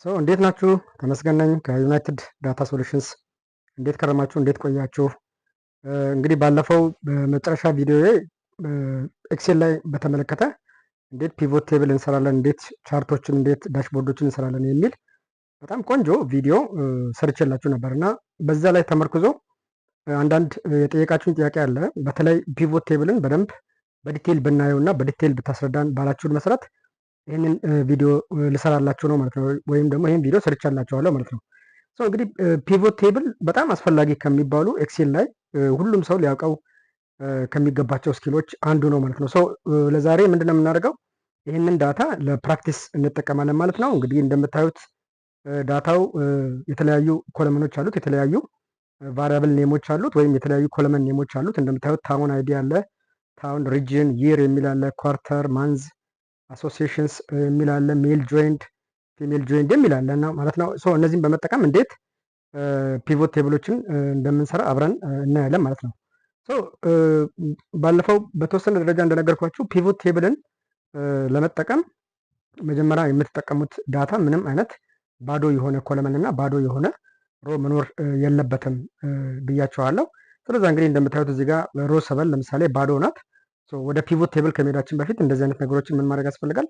እንዴት ናችሁ? ተመስገን ነኝ ከዩናይትድ ዳታ ሶሉሽንስ። እንዴት ከረማችሁ? እንዴት ቆያችሁ? እንግዲህ ባለፈው በመጨረሻ ቪዲዮ ኤክሴል ላይ በተመለከተ እንዴት ፒቮት ቴብል እንሰራለን፣ እንዴት ቻርቶችን፣ እንዴት ዳሽቦርዶችን እንሰራለን የሚል በጣም ቆንጆ ቪዲዮ ሰርቼላችሁ ነበር እና በዛ ላይ ተመርክዞ አንዳንድ የጠየቃችሁን ጥያቄ አለ። በተለይ ፒቮት ቴብልን በደንብ በዲቴይል ብናየው እና በዲቴይል ብታስረዳን ባላችሁን መሰረት ይህንን ቪዲዮ ልሰራላችሁ ነው ማለት ነው። ወይም ደግሞ ይህን ቪዲዮ ሰርቻላችኋለሁ ማለት ነው። እንግዲህ ፒቮት ቴብል በጣም አስፈላጊ ከሚባሉ ኤክሴል ላይ ሁሉም ሰው ሊያውቀው ከሚገባቸው ስኪሎች አንዱ ነው ማለት ነው። ለዛሬ ምንድን ነው የምናደርገው? ይህንን ዳታ ለፕራክቲስ እንጠቀማለን ማለት ነው። እንግዲህ እንደምታዩት ዳታው የተለያዩ ኮለመኖች አሉት፣ የተለያዩ ቫሪያብል ኔሞች አሉት፣ ወይም የተለያዩ ኮለመን ኔሞች አሉት። እንደምታዩት ታውን አይዲ አለ፣ ታውን ሪጅን፣ ይር የሚል አለ፣ ኳርተር፣ ማንዝ፣ አሶሲዬሽንስ የሚል አለ፣ ሜል ጆይንድ፣ ፊሜል ጆይንድ የሚል አለ እና ማለት ነው። እነዚህን በመጠቀም እንዴት ፒቮት ቴብሎችን እንደምንሰራ አብረን እናያለን ማለት ነው። ባለፈው በተወሰነ ደረጃ እንደነገርኳችሁ ፒቮት ቴብልን ለመጠቀም መጀመሪያ የምትጠቀሙት ዳታ ምንም አይነት ባዶ የሆነ ኮለመን እና ባዶ የሆነ ሮ መኖር የለበትም ብያቸዋለሁ። ስለዛ እንግዲህ እንደምታዩት እዚህ ጋር ሮ ሰበን ለምሳሌ ባዶ ናት። ወደ ፒቮት ቴብል ከመሄዳችን በፊት እንደዚህ አይነት ነገሮችን ምን ማድረግ ያስፈልጋል?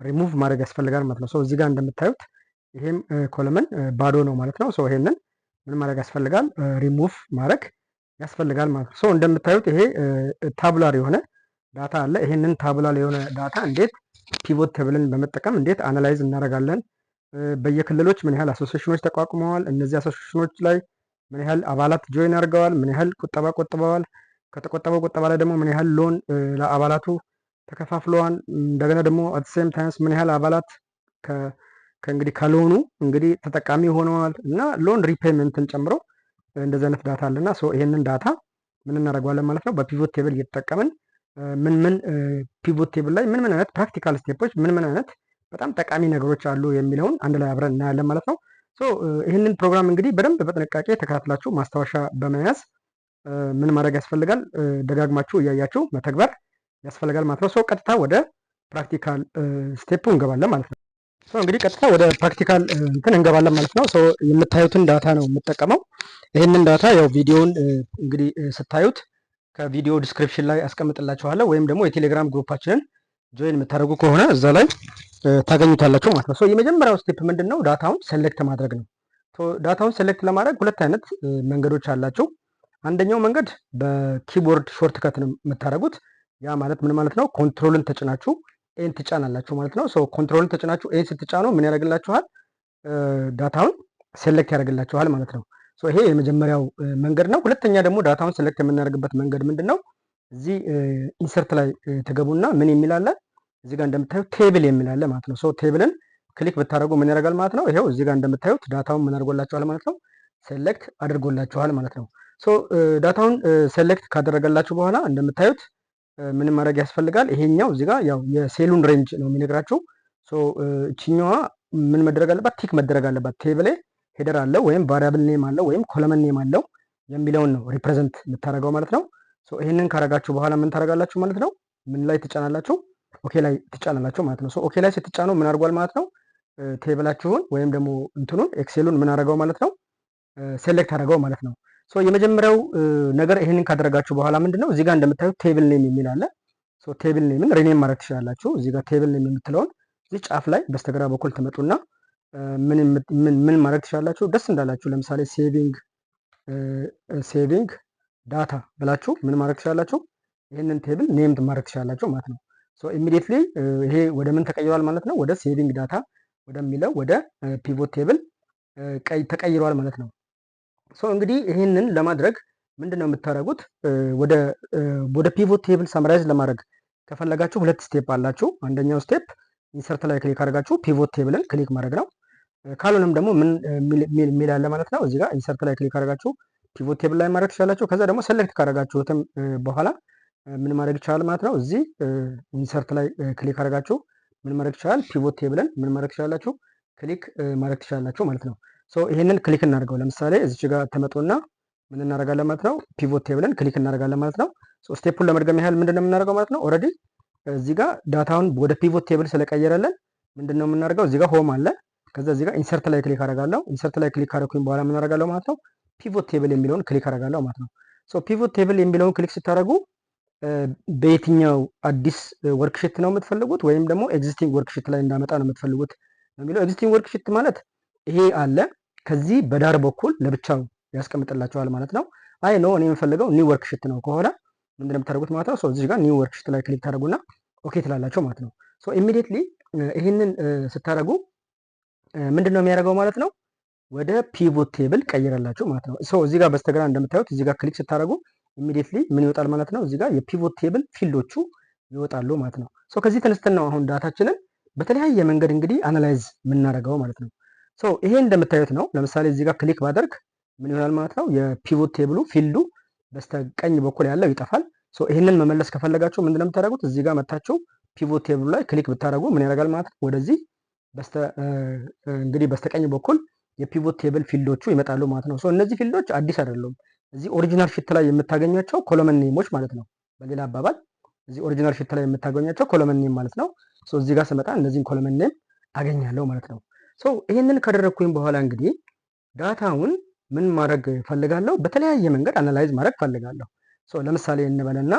ሪሙቭ ማድረግ ያስፈልጋል ማለት ነው። እዚህ ጋር እንደምታዩት ይሄም ኮለመን ባዶ ነው ማለት ነው። ይሄንን ምን ማድረግ ያስፈልጋል? ሪሙቭ ማድረግ ያስፈልጋል ማለት ነው። እንደምታዩት ይሄ ታቡላር የሆነ ዳታ አለ። ይሄንን ታቡላር የሆነ ዳታ እንዴት ፒቮት ቴብልን በመጠቀም እንዴት አናላይዝ እናደርጋለን? በየክልሎች ምን ያህል አሶሲዬሽኖች ተቋቁመዋል? እነዚህ አሶሲዬሽኖች ላይ ምን ያህል አባላት ጆይን አድርገዋል? ምን ያህል ቁጠባ ቆጥበዋል? ከተቆጠበው ቁጠባ ላይ ደግሞ ምን ያህል ሎን ለአባላቱ ተከፋፍለዋል? እንደገና ደግሞ አት ሴም ታይምስ ምን ያህል አባላት ከእንግዲህ ከሎኑ እንግዲህ ተጠቃሚ ሆነዋል እና ሎን ሪፔይመንትን ጨምሮ እንደዚህ አይነት ዳታ አለና ይሄንን ዳታ ምን እናደርገዋለን ማለት ነው። በፒቮት ቴብል እየተጠቀምን ምን ፒቮት ቴብል ላይ ምን አይነት ፕራክቲካል ስቴፖች ምን አይነት በጣም ጠቃሚ ነገሮች አሉ የሚለውን አንድ ላይ አብረን እናያለን ማለት ነው። ይህንን ፕሮግራም እንግዲህ በደንብ በጥንቃቄ ተከታትላችሁ ማስታወሻ በመያዝ ምን ማድረግ ያስፈልጋል? ደጋግማችሁ እያያችሁ መተግበር ያስፈልጋል ማለት ነው። ቀጥታ ወደ ፕራክቲካል ስቴፑ እንገባለን ማለት ነው። እንግዲህ ቀጥታ ወደ ፕራክቲካል እንትን እንገባለን ማለት ነው። የምታዩትን ዳታ ነው የምጠቀመው። ይህንን ዳታ ያው ቪዲዮውን እንግዲህ ስታዩት ከቪዲዮ ዲስክሪፕሽን ላይ አስቀምጥላችኋለሁ፣ ወይም ደግሞ የቴሌግራም ግሩፓችንን ጆይን የምታደርጉ ከሆነ እዛ ላይ ታገኙታላችሁ ማለት ነው። የመጀመሪያው ስቴፕ ምንድን ነው? ዳታውን ሴሌክት ማድረግ ነው። ዳታውን ሴሌክት ለማድረግ ሁለት አይነት መንገዶች አላቸው። አንደኛው መንገድ በኪቦርድ ሾርትከት ነው የምታደርጉት። ያ ማለት ምን ማለት ነው? ኮንትሮልን ተጭናችሁ ኤን ትጫናላችሁ ማለት ነው። ኮንትሮልን ተጭናችሁ ኤን ስትጫኑ ምን ያደርግላችኋል? ዳታውን ሴሌክት ያደርግላችኋል ማለት ነው። ይሄ የመጀመሪያው መንገድ ነው። ሁለተኛ ደግሞ ዳታውን ሴሌክት የምናደርግበት መንገድ ምንድን ነው? እዚህ ኢንሰርት ላይ ተገቡና ምን የሚል አለ? እዚህ ጋር እንደምታዩት ቴብል የሚል አለ ማለት ነው። ቴብልን ክሊክ ብታደርጉ ምን ያደርጋል ማለት ነው? ይሄው እዚህ ጋር እንደምታዩት ዳታውን ምን አድርጎላችኋል ማለት ነው? ሴሌክት አድርጎላችኋል ማለት ነው። ዳታውን ሴሌክት ካደረገላችሁ በኋላ እንደምታዩት ምን ማድረግ ያስፈልጋል? ይሄኛው እዚህ ጋር ያው የሴሉን ሬንጅ ነው የሚነግራችሁ። እችኛዋ ምን መደረግ አለባት? ቲክ መደረግ አለባት። ቴብሌ ሄደር አለው ወይም ቫሪያብል ኔም አለው ወይም ኮለመን ኔም አለው የሚለውን ነው ሪፕሬዘንት የምታደርገው ማለት ነው። ይሄንን ካረጋችሁ በኋላ ምን ታደርጋላችሁ ማለት ነው? ምን ላይ ትጫናላችሁ? ኦኬ ላይ ትጫናላችሁ ማለት ነው። ኦኬ ላይ ስትጫኑ ምን አድርጓል ማለት ነው? ቴብላችሁን ወይም ደግሞ እንትኑን ኤክሴሉን ምን አደረገው ማለት ነው? ሴሌክት አደረገው ማለት ነው። የመጀመሪያው ነገር ይሄንን ካደረጋችሁ በኋላ ምንድነው እዚህ ጋር እንደምታዩት ቴብል ኔም የሚል አለ። ቴብል ኔምን ሪኔም ማድረግ ትችላላችሁ። እዚህ ጋር ቴብል ኔም የምትለውን እዚህ ጫፍ ላይ በስተግራ በኩል ትመጡና ምን ማድረግ ትችላላችሁ? ደስ እንዳላችሁ ለምሳሌ ሴቪንግ ዳታ ብላችሁ ምን ማድረግ ትችላላችሁ? ይሄንን ቴብል ኔም ማድረግ ትችላላችሁ ማለት ነው። ኢሚዲየትሊ ይሄ ወደ ምን ተቀይሯል ማለት ነው? ወደ ሴቪንግ ዳታ ወደሚለው ወደ ፒቮት ቴብል ተቀይሯል ማለት ነው። እንግዲህ ይህንን ለማድረግ ምንድነው የምታደርጉት? ወደ ፒቮት ቴብል ሰምራይዝ ለማድረግ ከፈለጋችሁ ሁለት ስቴፕ አላችሁ። አንደኛው ስቴፕ ኢንሰርት ላይ ክሊክ አድርጋችሁ ፒቮት ቴብልን ክሊክ ማድረግ ነው። ካልሆነም ደግሞ ምን ሚል አለ ማለት ነው። እዚህ ጋር ኢንሰርት ላይ ክሊክ አድርጋችሁ ፒቮት ቴብል ላይ ማድረግ ትችላላችሁ። ከዛ ደግሞ ሴሌክት ካደረጋችሁትም በኋላ ምን ማድረግ ይቻላል ማለት ነው። እዚህ ኢንሰርት ላይ ክሊክ አድርጋችሁ ምን ማድረግ ይቻላል? ፒቮት ቴብልን ምን ማድረግ ትችላላችሁ? ክሊክ ማድረግ ትችላላችሁ ማለት ነው። ይሄንን ክሊክ እናደርገው። ለምሳሌ እዚች ጋር ተመጡና ምን እናደርጋለን ማለት ነው? ፒቮት ቴብልን ክሊክ እናደርጋለን ማለት ነው። ስቴፑን ለመድገም ያህል ምንድነው የምናደርገው ማለት ነው? ኦልሬዲ እዚህ ጋር ዳታውን ወደ ፒቮት ቴብል ስለቀየረልን ምንድነው የምናደርገው? እዚህ ጋር ሆም አለ። ከዛ እዚህ ጋር ኢንሰርት ላይ ክሊክ አደርጋለሁ። ኢንሰርት ላይ ክሊክ ካደረኩኝ በኋላ ምን አደርጋለሁ ማለት ነው? ፒቮት ቴብል የሚለውን ክሊክ አደርጋለሁ ማለት ነው። ሶ ፒቮት ቴብል የሚለውን ክሊክ ስታደርጉ በየትኛው አዲስ ወርክሽት ነው የምትፈልጉት ወይም ደግሞ ኤግዚስቲንግ ወርክሽት ላይ እንዳመጣ ነው የምትፈልጉት የሚለው። ኤግዚስቲንግ ወርክሽት ማለት ይሄ አለ ከዚህ በዳር በኩል ለብቻው ያስቀምጥላቸዋል ማለት ነው። አይ ነው እኔ የምፈልገው ኒው ወርክሽት ነው ከሆነ ምንድን ነው የምታደርጉት ማለት ነው? ሶ እዚህ ጋር ኒው ወርክሽት ላይ ክሊክ ታደርጉና ኦኬ ትላላቸው ማለት ነው። ሶ ኢሚዲየትሊ ይህንን ስታደርጉ ምንድን ነው የሚያደርገው ማለት ነው? ወደ ፒቮት ቴብል ቀይረላችሁ ማለት ነው። ሶ እዚህ ጋር በስተግራ እንደምታዩት እዚህ ጋር ክሊክ ስታደርጉ ኢሚዲየትሊ ምን ይወጣል ማለት ነው? እዚህ ጋር የፒቮት ቴብል ፊልዶቹ ይወጣሉ ማለት ነው። ሶ ከዚህ ተነስተን ነው አሁን ዳታችንን በተለያየ መንገድ እንግዲህ አናላይዝ የምናደርገው ማለት ነው። ሶ ይሄ እንደምታዩት ነው። ለምሳሌ እዚህ ጋር ክሊክ ባደርግ ምን ይሆናል ማለት ነው? የፒቮት ቴብሉ ፊልዱ በስተቀኝ በኩል ያለው ይጠፋል። ሶ ይህንን መመለስ ከፈለጋችሁ ምንድነው የምታደርጉት? እዚህ ጋር መታችሁ ፒቮት ቴብሉ ላይ ክሊክ ብታደርጉ ምን ያደርጋል ማለት ነው? ወደዚህ እንግዲህ በስተቀኝ በኩል የፒቮት ቴብል ፊልዶቹ ይመጣሉ ማለት ነው። ሶ እነዚህ ፊልዶች አዲስ አይደሉም። እዚህ ኦሪጂናል ሽት ላይ የምታገኛቸው ኮለመን ኔሞች ማለት ነው። በሌላ አባባል እዚህ ኦሪጂናል ሽት ላይ የምታገኛቸው ኮለመን ኔም ማለት ነው። ሶ እዚህ ጋር ስመጣ እነዚህን ኮለመን ኔም አገኛለሁ ማለት ነው። ሶ ይህንን ካደረግኩኝ በኋላ እንግዲህ ዳታውን ምን ማድረግ ፈልጋለሁ? በተለያየ መንገድ አናላይዝ ማድረግ ፈልጋለሁ። ሶ ለምሳሌ እንበልና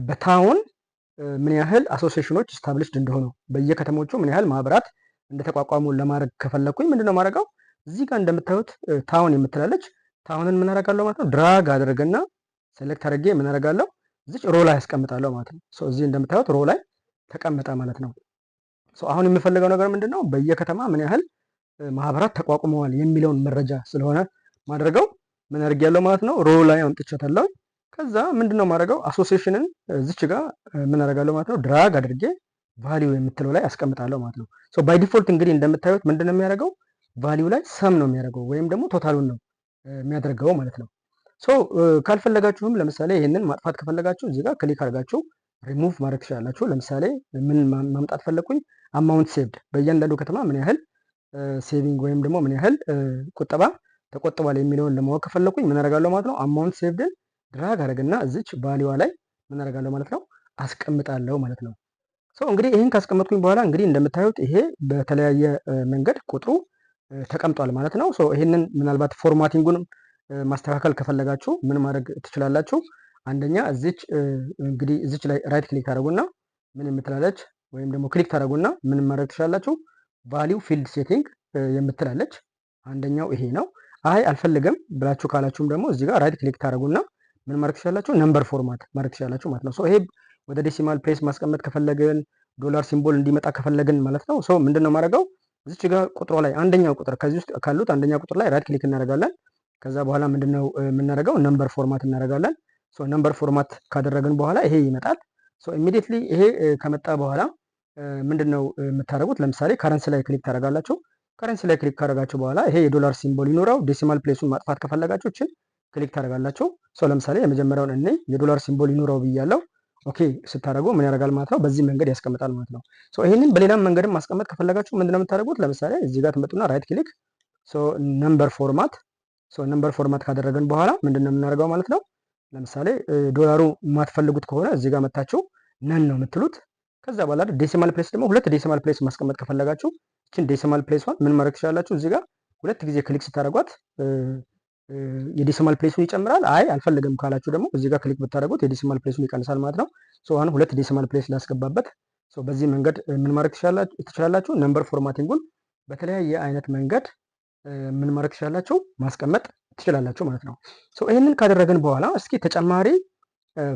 በታውን ምን ያህል አሶሲዬሽኖች ስታብሊሽድ እንደሆኑ በየከተሞቹ ምን ያህል ማህበራት እንደተቋቋሙ ለማድረግ ከፈለግኩኝ ምንድነው ማድረገው? እዚህ ጋር እንደምታዩት ታውን የምትላለች ታውንን ምን አደርጋለሁ ማለት ነው? ድራግ አድርግና ሴሌክት አድርጌ ምን አደርጋለሁ? እዚች ሮ ላይ ያስቀምጣለሁ ማለት ነው። ሶ እዚህ እንደምታዩት ሮ ላይ ተቀመጠ ማለት ነው። ሶ አሁን የምፈልገው ነገር ምንድነው? በየከተማ ምን ያህል ማህበራት ተቋቁመዋል የሚለውን መረጃ ስለሆነ ማድረገው ምን አድርጌያለሁ ማለት ነው? ሮ ላይ አምጥቻታለሁ። ከዛ ምንድነው ማድረገው? አሶሲዬሽንን እዚች ጋር ምን አደርጋለሁ ማለት ነው? ድራግ አድርጌ ቫሊዩ የምትለው ላይ አስቀምጣለሁ ማለት ነው። ሶ ባይ ዲፎልት እንግዲህ እንደምታዩት ምንድነው የሚያደርገው? ቫሊዩ ላይ ሰም ነው የሚያደርገው ወይም ደግሞ ቶታሉን ነው የሚያደርገው ማለት ነው። ሶ ካልፈለጋችሁም ለምሳሌ ይህንን ማጥፋት ከፈለጋችሁ እዚህ ጋር ክሊክ አድርጋችሁ ሪሙቭ ማድረግ ትችላላችሁ። ለምሳሌ ምን ማምጣት ፈለግኩኝ? አማውንት ሴቭድ በእያንዳንዱ ከተማ ምን ያህል ሴቪንግ ወይም ደግሞ ምን ያህል ቁጠባ ተቆጥቧል የሚለውን ለማወቅ ከፈለኩኝ ምን አደርጋለሁ ማለት ነው? አማውንት ሴቭድን ድራግ አደርግና እዚች ቫሊዋ ላይ ምን አደርጋለሁ ማለት ነው? አስቀምጣለሁ ማለት ነው። ሶ እንግዲህ ይህን ካስቀመጥኩኝ በኋላ እንግዲህ እንደምታዩት ይሄ በተለያየ መንገድ ቁጥሩ ተቀምጧል ማለት ነው። ሶ ይህንን ምናልባት ፎርማቲንጉን ማስተካከል ከፈለጋችሁ ምን ማድረግ ትችላላችሁ? አንደኛ እዚች እንግዲህ እዚች ላይ ራይት ክሊክ ታደርጉና ምን የምትላለች ወይም ደግሞ ክሊክ ታደርጉና ምን ማድረግ ትችላላችሁ? ቫሊዩ ፊልድ ሴቲንግ የምትላለች አንደኛው ይሄ ነው። አይ አልፈልግም ብላችሁ ካላችሁም ደግሞ እዚህ ጋር ራይት ክሊክ ታደርጉና ምን ማድረግ ትችላላችሁ? ነምበር ፎርማት ማድረግ ትችላላችሁ ማለት ነው። ሶ ይሄ ወደ ዴሲማል ፕሌስ ማስቀመጥ ከፈለግን ዶላር ሲምቦል እንዲመጣ ከፈለግን ማለት ነው። ሶ ምንድነው ማድረገው? እዚች ጋር ቁጥሯ ላይ አንደኛው ቁጥር ከዚህ ውስጥ ካሉት አንደኛ ቁጥር ላይ ራይት ክሊክ እናደርጋለን። ከዛ በኋላ ምንድነው የምናደርገው? ነምበር ፎርማት እናደርጋለን። ሶ ነምበር ፎርማት ካደረግን በኋላ ይሄ ይመጣል። ሶ ኢሚዲየትሊ ይሄ ከመጣ በኋላ ምንድነው የምታደርጉት? ለምሳሌ ከረንሲ ላይ ክሊክ ታደርጋላችሁ። ከረንሲ ላይ ክሊክ ካደረጋችሁ በኋላ ይሄ የዶላር ሲምቦል ይኖረው ዴሲማል ፕሌሱን ማጥፋት ከፈለጋችሁ እችን ክሊክ ታደርጋላችሁ። ሶ ለምሳሌ የመጀመሪያውን እኔ የዶላር ሲምቦል ይኖረው ብያለሁ። ኦኬ ስታደርጉ ምን ያደርጋል ማለት ነው? በዚህ መንገድ ያስቀምጣል ማለት ነው። ሶ ይሄንን በሌላም መንገድም ማስቀመጥ ከፈለጋችሁ ምንድነው የምታደርጉት? ለምሳሌ እዚህ ጋር ትመጡና ራይት ክሊክ ሶ ነምበር ፎርማት ነምበር ፎርማት ካደረግን በኋላ ምንድነው የምናደርገው ማለት ነው? ለምሳሌ ዶላሩ የማትፈልጉት ከሆነ እዚህ ጋር መታችሁ ነን ነው የምትሉት። ከዛ በኋላ ዴሲማል ፕሌስ ደግሞ ሁለት ዴሲማል ፕሌስ ማስቀመጥ ከፈለጋችሁ እችን ዴሲማል ፕሌስዋን ምን ማድረግ ትችላላችሁ? እዚህ ጋር ሁለት ጊዜ ክሊክ ስታደርጓት የዴሲማል ፕሌሱን ይጨምራል። አይ አልፈልግም ካላችሁ ደግሞ እዚህ ጋር ክሊክ ብታደርጉት የዴሲማል ፕሌሱን ይቀንሳል ማለት ነው። ሶ አሁን ሁለት ዴሲማል ፕሌስ ላስገባበት። ሶ በዚህ መንገድ ምን ማድረግ ትችላላችሁ? ነምበር ፎርማቲንጉን በተለያየ አይነት መንገድ ምን ማድረግ ትችላላችሁ? ማስቀመጥ ትችላላችሁ ማለት ነው። ሶ ይህንን ካደረግን በኋላ እስኪ ተጨማሪ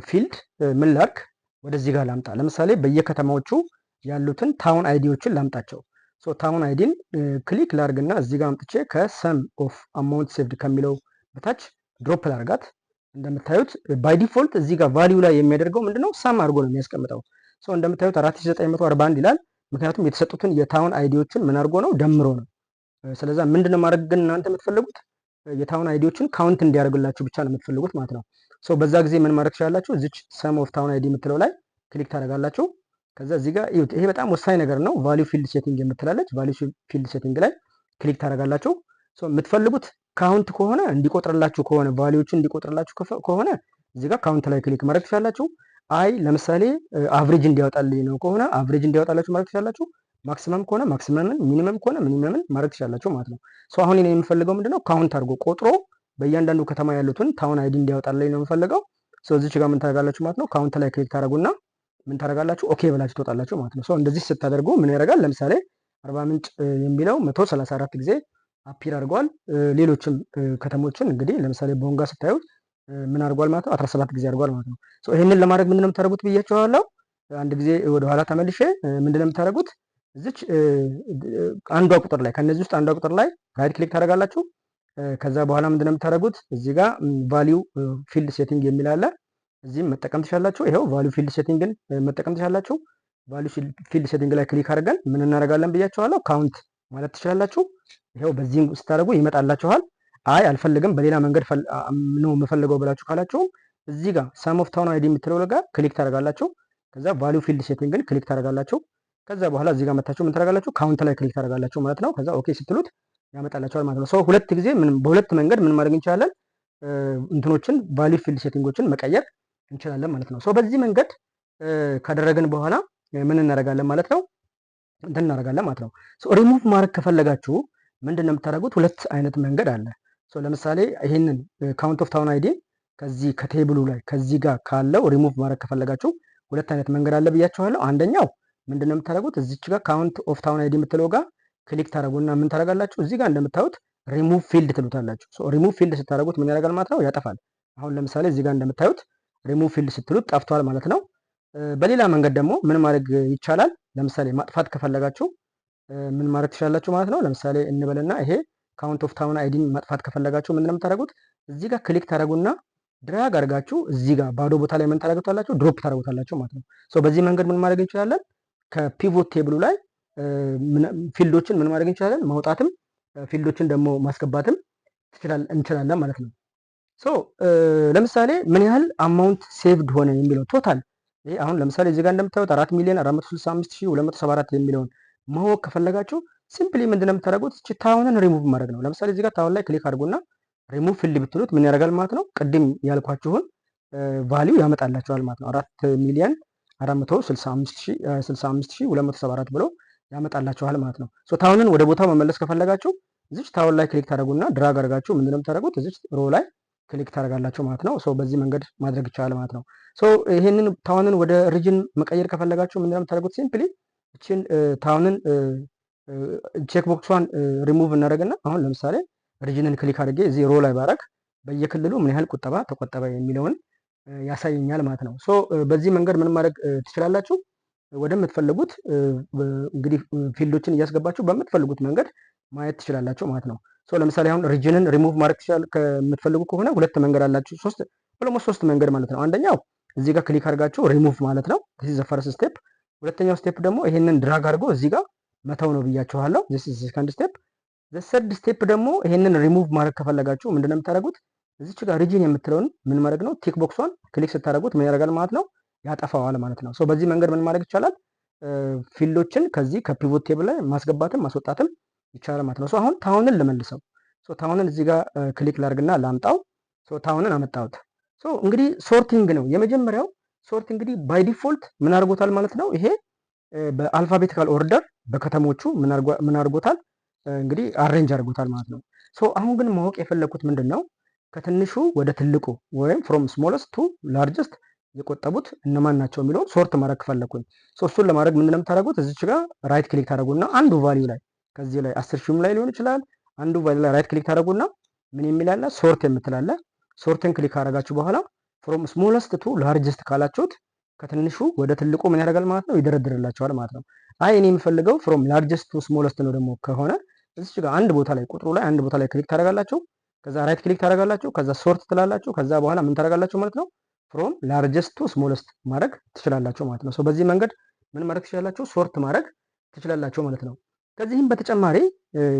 ፊልድ ምን ላድርግ? ወደዚህ ጋር ላምጣ። ለምሳሌ በየከተማዎቹ ያሉትን ታውን አይዲዎችን ላምጣቸው። ሶ ታውን አይዲን ክሊክ ላርግና እዚህ ጋር አምጥቼ ከሰም ኦፍ አማውንት ሴቭድ ከሚለው በታች ድሮፕ ላርጋት። እንደምታዩት ባይ ዲፎልት እዚህ ጋር ቫሊዩ ላይ የሚያደርገው ምንድነው? ሰም አድርጎ ነው የሚያስቀምጠው። ሶ እንደምታዩት 4941 ይላል። ምክንያቱም የተሰጡትን የታውን አይዲዎችን ምን አድርጎ ነው? ደምሮ ነው። ስለዛ ምንድነው ማድረግ ግን እናንተ የምትፈልጉት የታውን አይዲዎችን ካውንት እንዲያደርግላችሁ ብቻ ነው የምትፈልጉት ማለት ነው። ሶ በዛ ጊዜ ምን ማድረግ ትችላላችሁ? እዚች ሰም ኦፍ ታውን አይዲ የምትለው ላይ ክሊክ ታደርጋላችሁ። ከዛ እዚህ ጋር እዩት፣ ይሄ በጣም ወሳኝ ነገር ነው። ቫሊዩ ፊልድ ሴቲንግ የምትላለች ቫሊዩ ፊልድ ሴቲንግ ላይ ክሊክ ታደርጋላችሁ። ሶ የምትፈልጉት ካውንት ከሆነ እንዲቆጥርላችሁ ከሆነ ቫሊዩዎችን እንዲቆጥርላችሁ ከሆነ እዚህ ጋር ካውንት ላይ ክሊክ ማድረግ ትችላላችሁ። አይ ለምሳሌ አቭሬጅ እንዲያወጣልኝ ነው ከሆነ አቭሬጅ እንዲያወጣላችሁ ማድረግ ትችላላችሁ። ማክሲመም ከሆነ ማክሲመምን፣ ሚኒመም ከሆነ ሚኒመምን ማድረግ ትችላላችሁ ማለት ነው። አሁን እኔ የምፈልገው ምንድነው ካውንት አድርጎ ቆጥሮ በእያንዳንዱ ከተማ ያሉትን ታውን አይዲ እንዲያወጣልኝ ነው የምፈልገው። እዚች ጋር ምን ታደርጋላችሁ ማለት ነው ካውንት ላይ ክሊክ ታደርጉና ምን ታደርጋላችሁ ኦኬ ብላችሁ ትወጣላችሁ ማለት ነው። እንደዚህ ስታደርጉ ምን ያደርጋል? ለምሳሌ አርባ ምንጭ የሚለው 134 ጊዜ አፒር አድርጓል። ሌሎችም ከተሞችን እንግዲህ ለምሳሌ ቦንጋ ስታዩት ምን አድርጓል ማለት ነው 17 ጊዜ አድርጓል ማለት ነው። ይህንን ለማድረግ ምንድነው የምታደርጉት ብያችኋለሁ። አንድ ጊዜ ወደ ኋላ ተመልሼ ምንድነው የምታደርጉት እዚች አንዷ ቁጥር ላይ ከነዚህ ውስጥ አንዷ ቁጥር ላይ ራይት ክሊክ ታደርጋላችሁ። ከዛ በኋላ ምንድነው የምታደርጉት እዚህ ጋር ቫሊዩ ፊልድ ሴቲንግ የሚል አለ። እዚህም መጠቀም ትችላላችሁ። ይሄው ቫሊዩ ፊልድ ሴቲንግን መጠቀም ትችላላችሁ። ቫሊዩ ፊልድ ሴቲንግ ላይ ክሊክ አድርገን ምን እናደርጋለን ብያችኋለሁ ካውንት ማለት ትችላላችሁ። ይሄው በዚህ ስታደርጉ ይመጣላችኋል። አይ አልፈልግም በሌላ መንገድ ነው የምፈልገው ብላችሁ ካላችሁ እዚህ ጋር ሳም ኦፍ ታውን አይዲ የምትለው ጋር ክሊክ ታደርጋላችሁ። ከዛ ቫሊዩ ፊልድ ሴቲንግን ክሊክ ታደርጋላችሁ። ከዛ በኋላ እዚህ ጋር መታችሁ ምን ታደርጋላችሁ ካውንት ላይ ክሊክ ታደርጋላችሁ ማለት ነው። ከዛ ኦኬ ስትሉት ያመጣላችኋል ማለት ነው። ሁለት ጊዜ በሁለት መንገድ ምን ማድረግ እንችላለን እንትኖችን ቫሊዩ ፊልድ ሴቲንጎችን መቀየር እንችላለን ማለት ነው። በዚህ መንገድ ካደረግን በኋላ ምን እናደርጋለን ማለት ነው እንትን እናደርጋለን ማለት ነው። ሪሙቭ ማድረግ ከፈለጋችሁ ምንድን ነው የምታደርጉት? ሁለት አይነት መንገድ አለ። ለምሳሌ ይሄንን ካውንት ኦፍ ታውን አይዲ ከዚህ ከቴብሉ ላይ ከዚህ ጋር ካለው ሪሙቭ ማድረግ ከፈለጋችሁ ሁለት አይነት መንገድ አለ ብያችኋለሁ። አንደኛው ምንድን ነው የምታደርጉት? እዚች ጋር ካውንት ኦፍ ታውን አይዲ የምትለው ጋር ክሊክ ታደርጉና ምን ታደርጋላችሁ? እዚህ ጋር እንደምታዩት ሪሙቭ ፊልድ ትሉታላችሁ። ሪሙቭ ፊልድ ስታደርጉት ምን ያደርጋል ማለት ነው? ያጠፋል። አሁን ለምሳሌ እዚህ ጋር እንደምታዩት ሪሙቭ ፊልድ ስትሉት ጠፍቷል ማለት ነው። በሌላ መንገድ ደግሞ ምን ማድረግ ይቻላል? ለምሳሌ ማጥፋት ከፈለጋችሁ ምን ማድረግ ትችላላችሁ ማለት ነው። ለምሳሌ እንበልና ይሄ ካውንት ኦፍ ታውን አይዲን ማጥፋት ከፈለጋችሁ ምንድነው የምታደርጉት? እዚህ ጋር ክሊክ ታደርጉና ድራግ አድርጋችሁ እዚህ ጋር ባዶ ቦታ ላይ ምን ታደርጉታላችሁ? ድሮፕ ታደርጉታላችሁ ማለት ነው። በዚህ መንገድ ምን ማድረግ እንችላለን? ከፒቮት ቴብሉ ላይ ፊልዶችን ምን ማድረግ እንችላለን? ማውጣትም ፊልዶችን ደግሞ ማስገባትም እንችላለን ማለት ነው። ለምሳሌ ምን ያህል አማውንት ሴቭድ ሆነ የሚለው ቶታል ይሄ አሁን ለምሳሌ እዚህ ጋር እንደምታዩት 4,465,274 የሚለውን ማወቅ ከፈለጋችሁ ሲምፕሊ ምንድነው የምታደርጉት? እቺ ታውንን ሪሙቭ ማድረግ ነው። ለምሳሌ እዚህ ጋር ታውን ላይ ክሊክ አድርጉና ሪሙቭ ፊልድ ብትሉት ምን ያደርጋል ማለት ነው? ቅድም ያልኳችሁን ቫልዩ ያመጣላችኋል ማለት ነው። 4,465,274 ብሎ ያመጣላችኋል ማለት ነው። ታውንን ወደ ቦታው መመለስ ከፈለጋችሁ እዚች ታውን ላይ ክሊክ ታደርጉና ድራግ አድርጋችሁ ምንድነው የምታደርጉት? እዚች ሮ ላይ ክሊክ ታደርጋላችሁ ማለት ነው። በዚህ መንገድ ማድረግ ይቻላል ማለት ነው። ይሄንን ታውንን ወደ ሪጅን መቀየር ከፈለጋችሁ ምንድነው የምታደርጉት? ሲምፕሊ እቺን ታውንን ቼክ ቦክሷን ሪሙቭ እናደርግና አሁን ለምሳሌ ሪጅንን ክሊክ አድርጌ እዚህ ሮ ላይ ባረግ በየክልሉ ምን ያህል ቁጠባ ተቆጠበ የሚለውን ያሳየኛል ማለት ነው። በዚህ መንገድ ምን ማድረግ ትችላላችሁ? ወደምትፈልጉት እንግዲህ ፊልዶችን እያስገባችሁ በምትፈልጉት መንገድ ማየት ትችላላችሁ ማለት ነው። ለምሳሌ አሁን ሪጅንን ሪሙቭ ማድረግ ከምትፈልጉ ከሆነ ሁለት መንገድ አላችሁ። ሶስት መንገድ ማለት ነው። አንደኛው እዚህ ጋር ክሊክ አድርጋችሁ ሪሙቭ ማለት ነው። ዚስ ዘ ፈርስት ስቴፕ። ሁለተኛው ስቴፕ ደግሞ ይሄንን ድራግ አድርጎ እዚህ ጋር መተው ነው ብያችኋለሁ። ዚስ ኢዝ ሰከንድ ስቴፕ። ዘ ሰርድ ስቴፕ ደግሞ ይሄንን ሪሙቭ ማድረግ ከፈለጋችሁ ምንድነው የምታደርጉት? እዚች ጋር ሪጅን የምትለውን ምን ማድረግ ነው? ቲክ ቦክሷን ክሊክ ስታደርጉት ምን ያደርጋል ማለት ነው? ያጠፋዋል ማለት ነው። በዚህ መንገድ ምን ማድረግ ይቻላል? ፊልዶችን ከዚህ ከፒቮት ቴብል ላይ ማስገባትም ማስወጣትም ይቻላል ማለት ነው። አሁን ታውንን ልመልሰው። ታውንን እዚህ ጋር ክሊክ ላድርግና ላምጣው። ታውንን አመጣሁት። እንግዲህ ሶርቲንግ ነው የመጀመሪያው። ሶርት እንግዲህ ባይ ዲፎልት ምን አድርጎታል ማለት ነው? ይሄ በአልፋቤቲካል ኦርደር በከተሞቹ ምን አድርጎታል? እንግዲህ አሬንጅ አድርጎታል ማለት ነው። አሁን ግን ማወቅ የፈለኩት ምንድን ነው ከትንሹ ወደ ትልቁ ወይም ፍሮም ስሞለስት ቱ ላርጀስት የቆጠቡት እነማን ናቸው የሚለውን ሶርት ማድረግ ከፈለኩኝ እሱን ለማድረግ ምንድነው የምታደርጉት? እዚች ጋር ራይት ክሊክ ታደርጉና አንዱ ቫልዩ ላይ ከዚህ ላይ 10 ሺህም ላይ ሊሆን ይችላል አንዱ ቫልዩ ላይ ራይት ክሊክ ታደርጉና ምን የሚላለ ሶርት የምትላለ ሶርትን ክሊክ ካደረጋችሁ በኋላ ፍሮም ስሞለስት ቱ ላርጀስት ካላችሁት ከትንሹ ወደ ትልቁ ምን ያደርጋል ማለት ነው? ይደረድርላችኋል ማለት ነው። አይ እኔ የምፈልገው ፍሮም ላርጀስት ቱ ስሞለስት ነው ደግሞ ከሆነ እዚች ጋር አንድ ቦታ ላይ ቁጥሩ ላይ አንድ ቦታ ላይ ክሊክ ታደርጋላችሁ። ከዛ ራይት ክሊክ ታደርጋላችሁ። ከዛ ሶርት ትላላችሁ። ከዛ በኋላ ምን ታደርጋላችሁ ማለት ነው? ፍሮም ላርጀስት ቱ ስሞለስት ማድረግ ትችላላችሁ ማለት ነው። በዚህ መንገድ ምን ማድረግ ትችላላችሁ? ሶርት ማድረግ ትችላላችሁ ማለት ነው። ከዚህም በተጨማሪ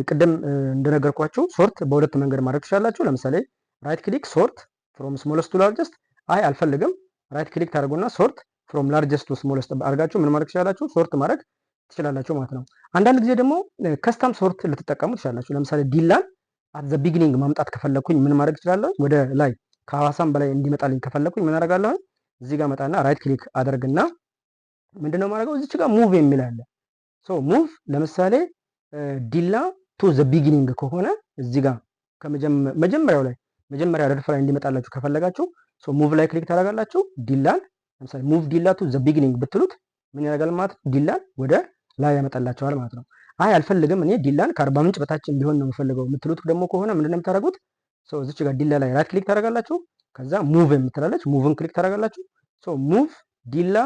ቅድም እንደነገርኳችሁ ሶርት በሁለት መንገድ ማድረግ ትችላላችሁ። ለምሳሌ ራይት ክሊክ ሶርት ፍሮም ስሞለስት ቱ ላርጀስት፣ አይ አልፈልግም ራይት ክሊክ ታደርጉና ሶርት ፍሮም ላርጀስት ቱ ስሞለስት አድርጋችሁ ምን ማድረግ ትችላላችሁ? ሶርት ማድረግ ትችላላችሁ ማለት ነው። አንዳንድ ጊዜ ደግሞ ከስተም ሶርት ልትጠቀሙ ትችላላችሁ። ለምሳሌ ዲላን አት ዘ ቢጊኒንግ ማምጣት ከፈለኩኝ ምን ማድረግ ትችላለሁ? ወደ ላይ ከሐዋሳም በላይ እንዲመጣልኝ ከፈለኩኝ ምን አደርጋለሁ? እዚህ ጋር መጣና ራይት ክሊክ አደርግና ምንድነው ማድረገው? እዚች ጋር ሙቭ የሚል አለ። ሶ ሙቭ ለምሳሌ ዲላ ቱ ዘ ቢጊኒንግ ከሆነ እዚህ ጋር መጀመሪያው ላይ መጀመሪያ ረድፍ ላይ እንዲመጣላችሁ ከፈለጋችሁ ሶ ሙቭ ላይ ክሊክ ታደርጋላችሁ። ዲላን ለምሳሌ ሙቭ ዲላ ቱ ዘ ቢጊኒንግ ብትሉት ምን ያደርጋል ማለት ነው? ዲላን ወደ ላይ ያመጣላችኋል ማለት ነው። አይ አልፈልግም እኔ ዲላን ከአርባ ምንጭ በታች እንዲሆን ነው የምፈልገው የምትሉት ደግሞ ከሆነ ምንድነው የምታደርጉት? ሶ እዚች ጋር ዲላ ላይ ራይት ክሊክ ታደርጋላችሁ። ከዛ ሙቭ የምትላለች ሙቭን ክሊክ ታደርጋላችሁ። ሶ ሙቭ ዲላ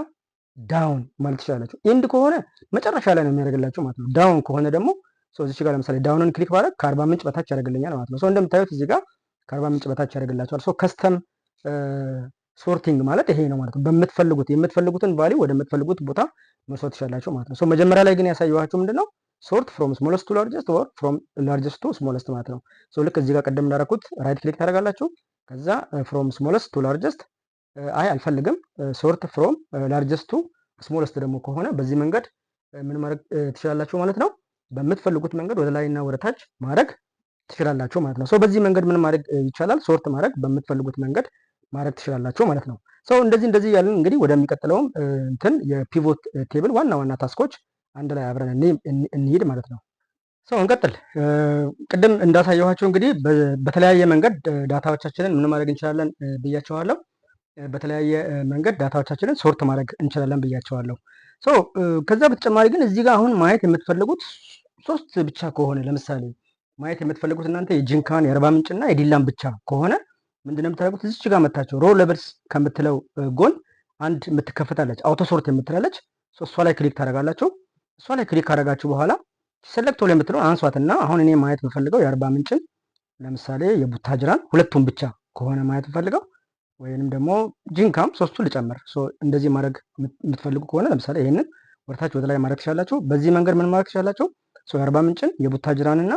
ዳውን ማለት ትችላላችሁ። ኢንድ ከሆነ መጨረሻ ላይ ነው የሚያደርግላችሁ ማለት ነው። ዳውን ከሆነ ደግሞ እዚች ጋር ለምሳሌ ዳውንን ክሊክ ባደርግ ከአርባ ምንጭ በታች ያደርግልኛል ማለት ነው። እንደምታዩት እዚህ ጋር ከአርባ ምንጭ በታች ያደርግላችኋል። ከስተም ሶርቲንግ ማለት ይሄ ነው ማለት ነው። የምትፈልጉትን ቫሊዩ ወደምትፈልጉት ቦታ መውሰድ ትችላላችሁ ማለት ነው። መጀመሪያ ላይ ግን ያሳየኋችሁ ምንድነው ሶርት ፍሮም ስሞለስት ቱ ላርጀስት ኦር ፍሮም ላርጀስት ቱ ስሞለስት ማለት ነው። ልክ እዚህ ጋር ቀደም እንዳደረኩት ራይት ክሊክ ታደርጋላችሁ። ከዛ ፍሮም ስሞለስት ቱ ላርጀስት አይ አልፈልግም ሶርት ፍሮም ላርጀስት ቱ ስሞለስት ደግሞ ከሆነ በዚህ መንገድ ምን ማድረግ ትችላላችሁ ማለት ነው። በምትፈልጉት መንገድ ወደ ላይ እና ወደ ታች ማድረግ ትችላላችሁ ማለት ነው። በዚህ መንገድ ምን ማድረግ ይቻላል? ሶርት ማድረግ በምትፈልጉት መንገድ ማድረግ ትችላላችሁ ማለት ነው። እንደዚህ ያለን እንግዲህ ወደሚቀጥለውም እንትን የፒቮት ቴብል ዋና ዋና ታስኮች አንድ ላይ አብረን እንሂድ ማለት ነው። እንቀጥል። ቅድም እንዳሳየኋቸው እንግዲህ በተለያየ መንገድ ዳታዎቻችንን ምን ማድረግ እንችላለን ብያቸዋለሁ። በተለያየ መንገድ ዳታዎቻችንን ሶርት ማድረግ እንችላለን ብያቸዋለሁ። ከዛ በተጨማሪ ግን እዚህ ጋር አሁን ማየት የምትፈልጉት ሶስት ብቻ ከሆነ ለምሳሌ ማየት የምትፈልጉት እናንተ የጂንካን የአርባ ምንጭና የዲላን ብቻ ከሆነ ምንድነው የምታደርጉት? እዚች ጋር መታቸው ሮ ሌቨልስ ከምትለው ጎን አንድ የምትከፈታለች አውቶ ሶርት የምትላለች። እሷ ላይ ክሊክ ታደርጋላችሁ። እሷ ላይ ክሊክ ካደረጋችሁ በኋላ ሴሌክት ኦል የምትለው አንሷትና አሁን እኔ ማየት የምፈልገው የአርባ ምንጭን ለምሳሌ የቡታጅራን ሁለቱን ብቻ ከሆነ ማየት የምፈልገው ወይንም ደግሞ ጂንካም ሶስቱን ልጨምር። እንደዚህ ማድረግ የምትፈልጉ ከሆነ ለምሳሌ ይሄንን ወደታች ወደ ላይ ማድረግ ትችላላችሁ። በዚህ መንገድ ምን ማድረግ ትችላላችሁ? የአርባ ምንጭን የቡታጅራንና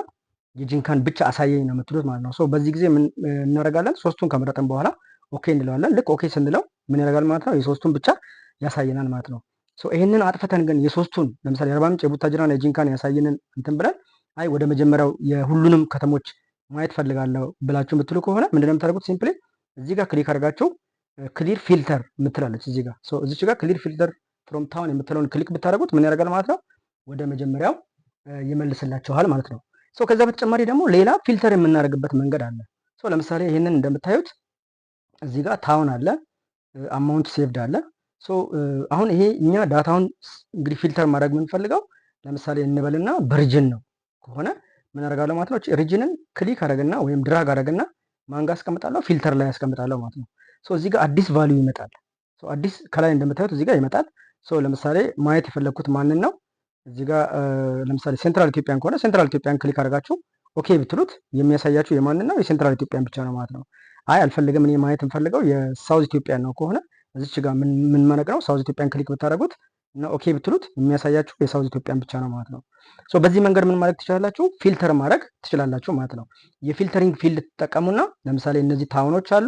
የጂንካን ብቻ አሳየኝ ነው የምትሉት ማለት ነው። በዚህ ጊዜ ምን እናደርጋለን? ሶስቱን ከመረጥን በኋላ ኦኬ እንለዋለን። ልክ ኦኬ ስንለው ምን ያደርጋል ማለት ነው? የሶስቱን ብቻ ያሳየናል ማለት ነው። ይሄንን አጥፍተን ግን የሶስቱን ለምሳሌ የአርባ ምንጭ የቡታጅራን የጂንካን ያሳየንን እንትን ብለን አይ ወደ መጀመሪያው የሁሉንም ከተሞች ማየት ፈልጋለሁ ብላችሁ የምትሉ ከሆነ ምንድነው የምታደርጉት? ሲምፕሊ እዚህ ጋር ክሊክ አድርጋችሁ ክሊር ፊልተር የምትላለች እዚህ ጋር እዚች ጋር ክሊር ፊልተር ፍሮም ታውን የምትለውን ክሊክ ብታደርጉት ምን ያደርጋል ማለት ነው? ወደ መጀመሪያው ይመልስላችኋል ማለት ነው። ከዛ በተጨማሪ ደግሞ ሌላ ፊልተር የምናደርግበት መንገድ አለ። ለምሳሌ ይህንን እንደምታዩት እዚህ ጋር ታውን አለ፣ አማውንት ሴቭድ አለ። አሁን ይሄ እኛ ዳታውን እንግዲህ ፊልተር ማድረግ የምንፈልገው ለምሳሌ እንበልና በሪጅን ነው ከሆነ ምን አደርጋለሁ ማለት ነው? ሪጅንን ክሊክ አደረግና ወይም ድራግ አደረግና ማንጋ አስቀምጣለሁ፣ ፊልተር ላይ አስቀምጣለሁ ማለት ነው። እዚህ ጋር አዲስ ቫልዩ ይመጣል። አዲስ ከላይ እንደምታዩት እዚህ ጋር ይመጣል። ለምሳሌ ማየት የፈለግኩት ማንን ነው? እዚህ ጋር ለምሳሌ ሴንትራል ኢትዮጵያን ከሆነ ሴንትራል ኢትዮጵያን ክሊክ አድርጋችሁ ኦኬ ብትሉት የሚያሳያችሁ የማንን ነው? የሴንትራል ኢትዮጵያን ብቻ ነው ማለት ነው። አይ አልፈልግም እኔ ማየት የምፈልገው የሳውዝ ኢትዮጵያን ነው ከሆነ እዚች ጋር ምን ማድረግ ነው? ሳውዝ ኢትዮጵያን ክሊክ ብታደርጉት እና ኦኬ ብትሉት የሚያሳያችሁ የሳውዝ ኢትዮጵያን ብቻ ነው ማለት ነው። በዚህ መንገድ ምን ማድረግ ትችላላችሁ? ፊልተር ማድረግ ትችላላችሁ ማለት ነው። የፊልተሪንግ ፊልድ ትጠቀሙና ለምሳሌ እነዚህ ታውኖች አሉ።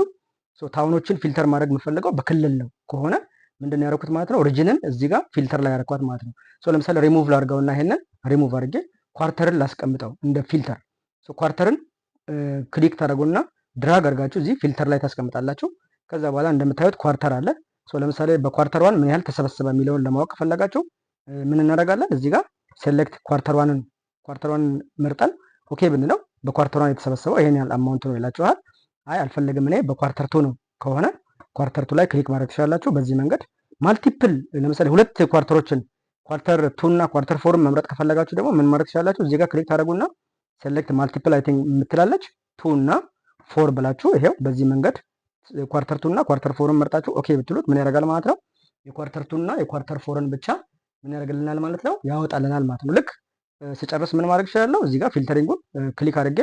ታውኖችን ፊልተር ማድረግ የምፈልገው በክልል ነው ከሆነ ምንድን ያደረኩት ማለት ነው? ሪጅንን እዚህ ጋር ፊልተር ላይ ያደረኳት ማለት ነው። ለምሳሌ ሪሙቭ ላድርገውና ይሄንን ሪሙቭ አድርጌ ኳርተርን ላስቀምጠው እንደ ፊልተር። ኳርተርን ክሊክ ታደርጉና ድራግ አድርጋችሁ እዚህ ፊልተር ላይ ታስቀምጣላችሁ። ከዛ በኋላ እንደምታዩት ኳርተር አለ። ለምሳሌ በኳርተር ዋን ምን ያህል ተሰበሰበ የሚለውን ለማወቅ ከፈለጋችሁ ምን እናደርጋለን? እዚህ ጋር ሴሌክት ኳርተር ዋንን መርጠን ኦኬ ብንለው በኳርተር ዋን የተሰበሰበው ይሄን ያህል አማውንት ነው ይላችኋል። አይ አልፈልግም እኔ በኳርተር ቱ ነው ከሆነ ኳርተር ቱ ላይ ክሊክ ማድረግ ትችላላችሁ። በዚህ መንገድ ማልቲፕል ለምሳሌ ሁለት ኳርተሮችን ኳርተር ቱ እና ኳርተር ፎርን መምረጥ ከፈለጋችሁ ደግሞ ምን ማድረግ ትችላላችሁ? እዚህ ጋር ክሊክ ታደርጉና ሴሌክት ማልቲፕል አይ ቲንክ የምትላለች ቱ እና ፎር ብላችሁ ይሄው በዚህ መንገድ ኳርተር ቱ እና ኳርተር ፎርን መርጣችሁ ኦኬ ብትሉት ምን ያደርጋል ማለት ነው? የኳርተር ቱ እና የኳርተር ፎርን ብቻ ምን ያደርግልናል ማለት ነው? ያወጣልናል ማለት ነው። ልክ ስጨርስ ምን ማድረግ እችላለሁ? እዚህ ጋር ፊልተሪንጉን ክሊክ አድርጌ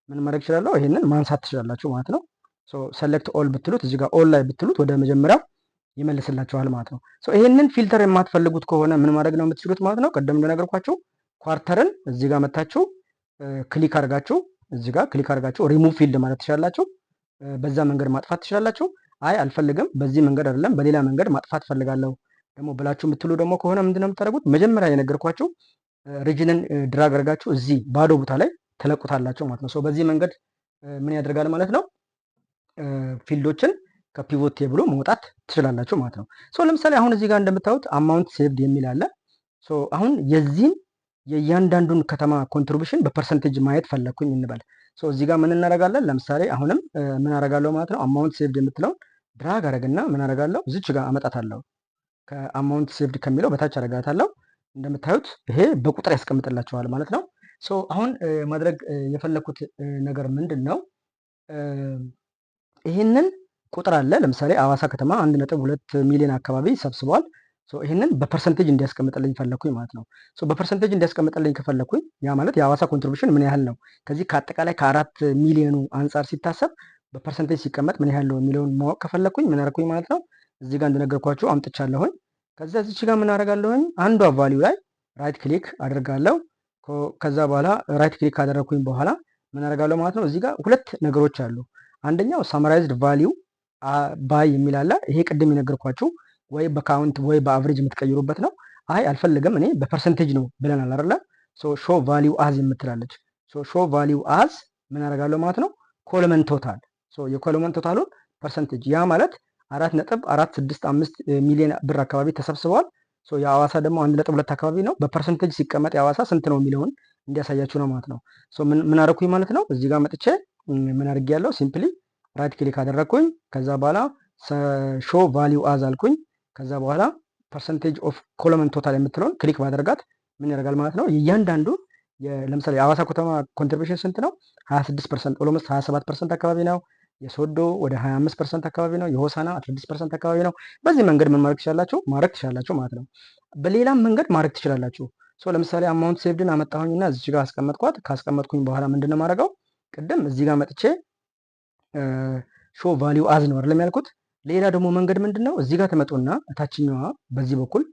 ምን ማድረግ እችላለሁ? ይሄንን ማንሳት ትችላላችሁ ማለት ነው። ሰሌክት ኦል ብትሉት እዚህ ጋር ኦል ላይ ብትሉት ወደ መጀመሪያው ይመልስላችኋል ማለት ነው። ይሄንን ፊልተር የማትፈልጉት ከሆነ ምን ማድረግ ነው የምትችሉት ማለት ነው? ቀደም እንደነገርኳችሁ ኳርተርን እዚህ ጋር መታችሁ ክሊክ አድርጋችሁ እዚህ ጋር ክሊክ አድርጋችሁ ሪሙቭ ፊልድ ማለት ትችላላችሁ። በዛ መንገድ ማጥፋት ትችላላችሁ። አይ አልፈልግም፣ በዚህ መንገድ አይደለም በሌላ መንገድ ማጥፋት ፈልጋለሁ ደግሞ ብላችሁ የምትሉ ደግሞ ከሆነ ምንድነው የምታደርጉት? መጀመሪያ የነገርኳችሁ ሪጅንን ድራግ አድርጋችሁ እዚህ ባዶ ቦታ ላይ ተለቁታላችሁ ማለት ነው። በዚህ መንገድ ምን ያደርጋል ማለት ነው? ፊልዶችን ከፒቮት ቴብሉ መውጣት ትችላላችሁ ማለት ነው። ለምሳሌ አሁን እዚህ ጋር እንደምታዩት አማውንት ሴቭድ የሚል አለ። አሁን የዚህን የእያንዳንዱን ከተማ ኮንትሪቢሽን በፐርሰንቴጅ ማየት ፈለግኩኝ እንበል። እዚህ ጋር ምን እናደርጋለን? ለምሳሌ አሁንም ምን አደርጋለሁ ማለት ነው፣ አማውንት ሴቭድ የምትለውን ድራግ አደረግና ምን አደርጋለሁ? እዚች ጋር አመጣታለሁ። ከአማውንት ሴቭድ ከሚለው በታች አደርጋታለሁ። እንደምታዩት ይሄ በቁጥር ያስቀምጥላቸዋል ማለት ነው። አሁን ማድረግ የፈለግኩት ነገር ምንድን ነው? ይህንን ቁጥር አለ። ለምሳሌ አዋሳ ከተማ 1.2 ሚሊዮን አካባቢ ሰብስቧል። ይህንን በፐርሰንቴጅ እንዲያስቀምጥልኝ ፈለግኩኝ ማለት ነው። በፐርሰንቴጅ እንዲያስቀምጥልኝ ከፈለግኩኝ ያ ማለት የአዋሳ ኮንትሪቢሽን ምን ያህል ነው፣ ከዚህ ከአጠቃላይ ከ4 ሚሊዮኑ አንጻር ሲታሰብ በፐርሰንቴጅ ሲቀመጥ ምን ያህል ነው የሚለውን ማወቅ ከፈለግኩኝ ምን አደረኩኝ ማለት ነው። እዚህ ጋር እንደነገርኳችሁ አምጥቻለሁኝ። ከዛ እዚች ጋር ምን አደርጋለሁኝ፣ አንዷ ቫሊዩ ላይ ራይት ክሊክ አደርጋለሁ። ከዛ በኋላ ራይት ክሊክ ካደረግኩኝ በኋላ ምን አደርጋለሁ ማለት ነው። እዚህ ጋር ሁለት ነገሮች አሉ። አንደኛው ሳማራይዝድ ቫሊዩ ባይ የሚል አለ። ይሄ ቅድም የነገርኳችሁ ወይ በካውንት ወይ በአቨሬጅ የምትቀይሩበት ነው። አይ አልፈልግም እኔ በፐርሰንቴጅ ነው ብለናል አይደለ? ሾ ቫሊዩ አዝ የምትላለች። ሾ ቫሊዩ አዝ ምን አደርጋለሁ ማለት ነው፣ ኮለመን ቶታል። የኮለመን ቶታሉን ፐርሰንቴጅ ያ ማለት 4.465 ሚሊዮን ብር አካባቢ ተሰብስበዋል። የአዋሳ ደግሞ 1.2 አካባቢ ነው። በፐርሰንቴጅ ሲቀመጥ የአዋሳ ስንት ነው የሚለውን እንዲያሳያችሁ ነው ማለት ነው። ምን አደረኩኝ ማለት ነው። እዚህ ጋር መጥቼ ምን አድርጌ ያለው ሲምፕሊ ራይት ክሊክ አደረግኩኝ። ከዛ በኋላ ሾ ቫሊዩ አዝ አልኩኝ። ከዛ በኋላ ፐርሰንቴጅ ኦፍ ኮለመን ቶታል የምትለውን ክሊክ ባደረጋት ምን ያደርጋል ማለት ነው። እያንዳንዱ ለምሳሌ የአዋሳ ከተማ ኮንትሪቢሽን ስንት ነው? 26%፣ ኦሎሞስት 27% አካባቢ ነው። የሶዶ ወደ 25% አካባቢ ነው። የሆሳና 16% አካባቢ ነው። በዚህ መንገድ ምን ማድረግ ትችላላችሁ? ማድረግ ትችላላችሁ ማለት ነው። በሌላም መንገድ ማድረግ ትችላላችሁ። ለምሳሌ አማውንት ሴቭድን አመጣሁኝና እዚች ጋር አስቀመጥኳት። ካስቀመጥኩኝ በኋላ ምንድነው ማድረገው? ቅድም እዚህ ጋር መጥቼ ሾ ቫሊዩ አዝ ነው አይደለም ያልኩት። ሌላ ደግሞ መንገድ ምንድነው? እዚህ ጋር ተመጡና ታችኛዋ በዚህ በኩል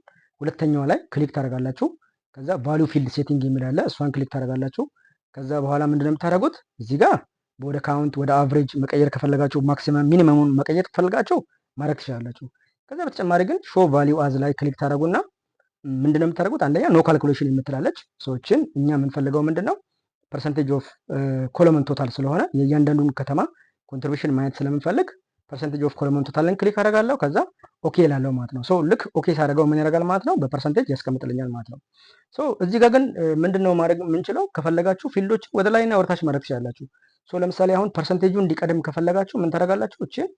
ሁለተኛዋ ላይ ክሊክ ታደርጋላችሁ። ከዛ ቫሊዩ ፊልድ ሴቲንግ የሚል አለ፣ እሷን ክሊክ ታደርጋላችሁ። ከዛ በኋላ ምንድነው የምታደርጉት? እዚህ ጋር ወደ ካውንት ወደ አቨሬጅ መቀየር ከፈለጋችሁ ማክሲመም ሚኒመሙን መቀየር ከፈለጋችሁ ማድረግ ትችላላችሁ። ከዛ በተጨማሪ ግን ሾ ቫሊዩ አዝ ላይ ክሊክ ታደርጉና ምንድነው የምታደርጉት? አንደኛ ኖ ካልኩሌሽን የምትላለች። ሰዎችን እኛ የምንፈልገው ምንድነው ፐርሰንቴጅ ኦፍ ኮለመን ቶታል ስለሆነ የእያንዳንዱን ከተማ ኮንትሪቢሽን ማየት ስለምንፈልግ ፐርሰንቴጅ ኦፍ ኮለመን ቶታልን ክሊክ አደርጋለሁ። ከዛ ኦኬ ላለው ማለት ነው። ልክ ኦኬ ሳደርገው ምን ያደርጋል ማለት ነው? በፐርሰንቴጅ ያስቀምጥልኛል ማለት ነው። እዚህ ጋር ግን ምንድነው ማድረግ የምንችለው? ከፈለጋችሁ ፊልዶችን ወደ ላይና ወደታች ማድረግ ትችላላችሁ። ለምሳሌ አሁን ፐርሰንቴጁ እንዲቀድም ከፈለጋችሁ ምን ታደርጋላችሁ? እቺን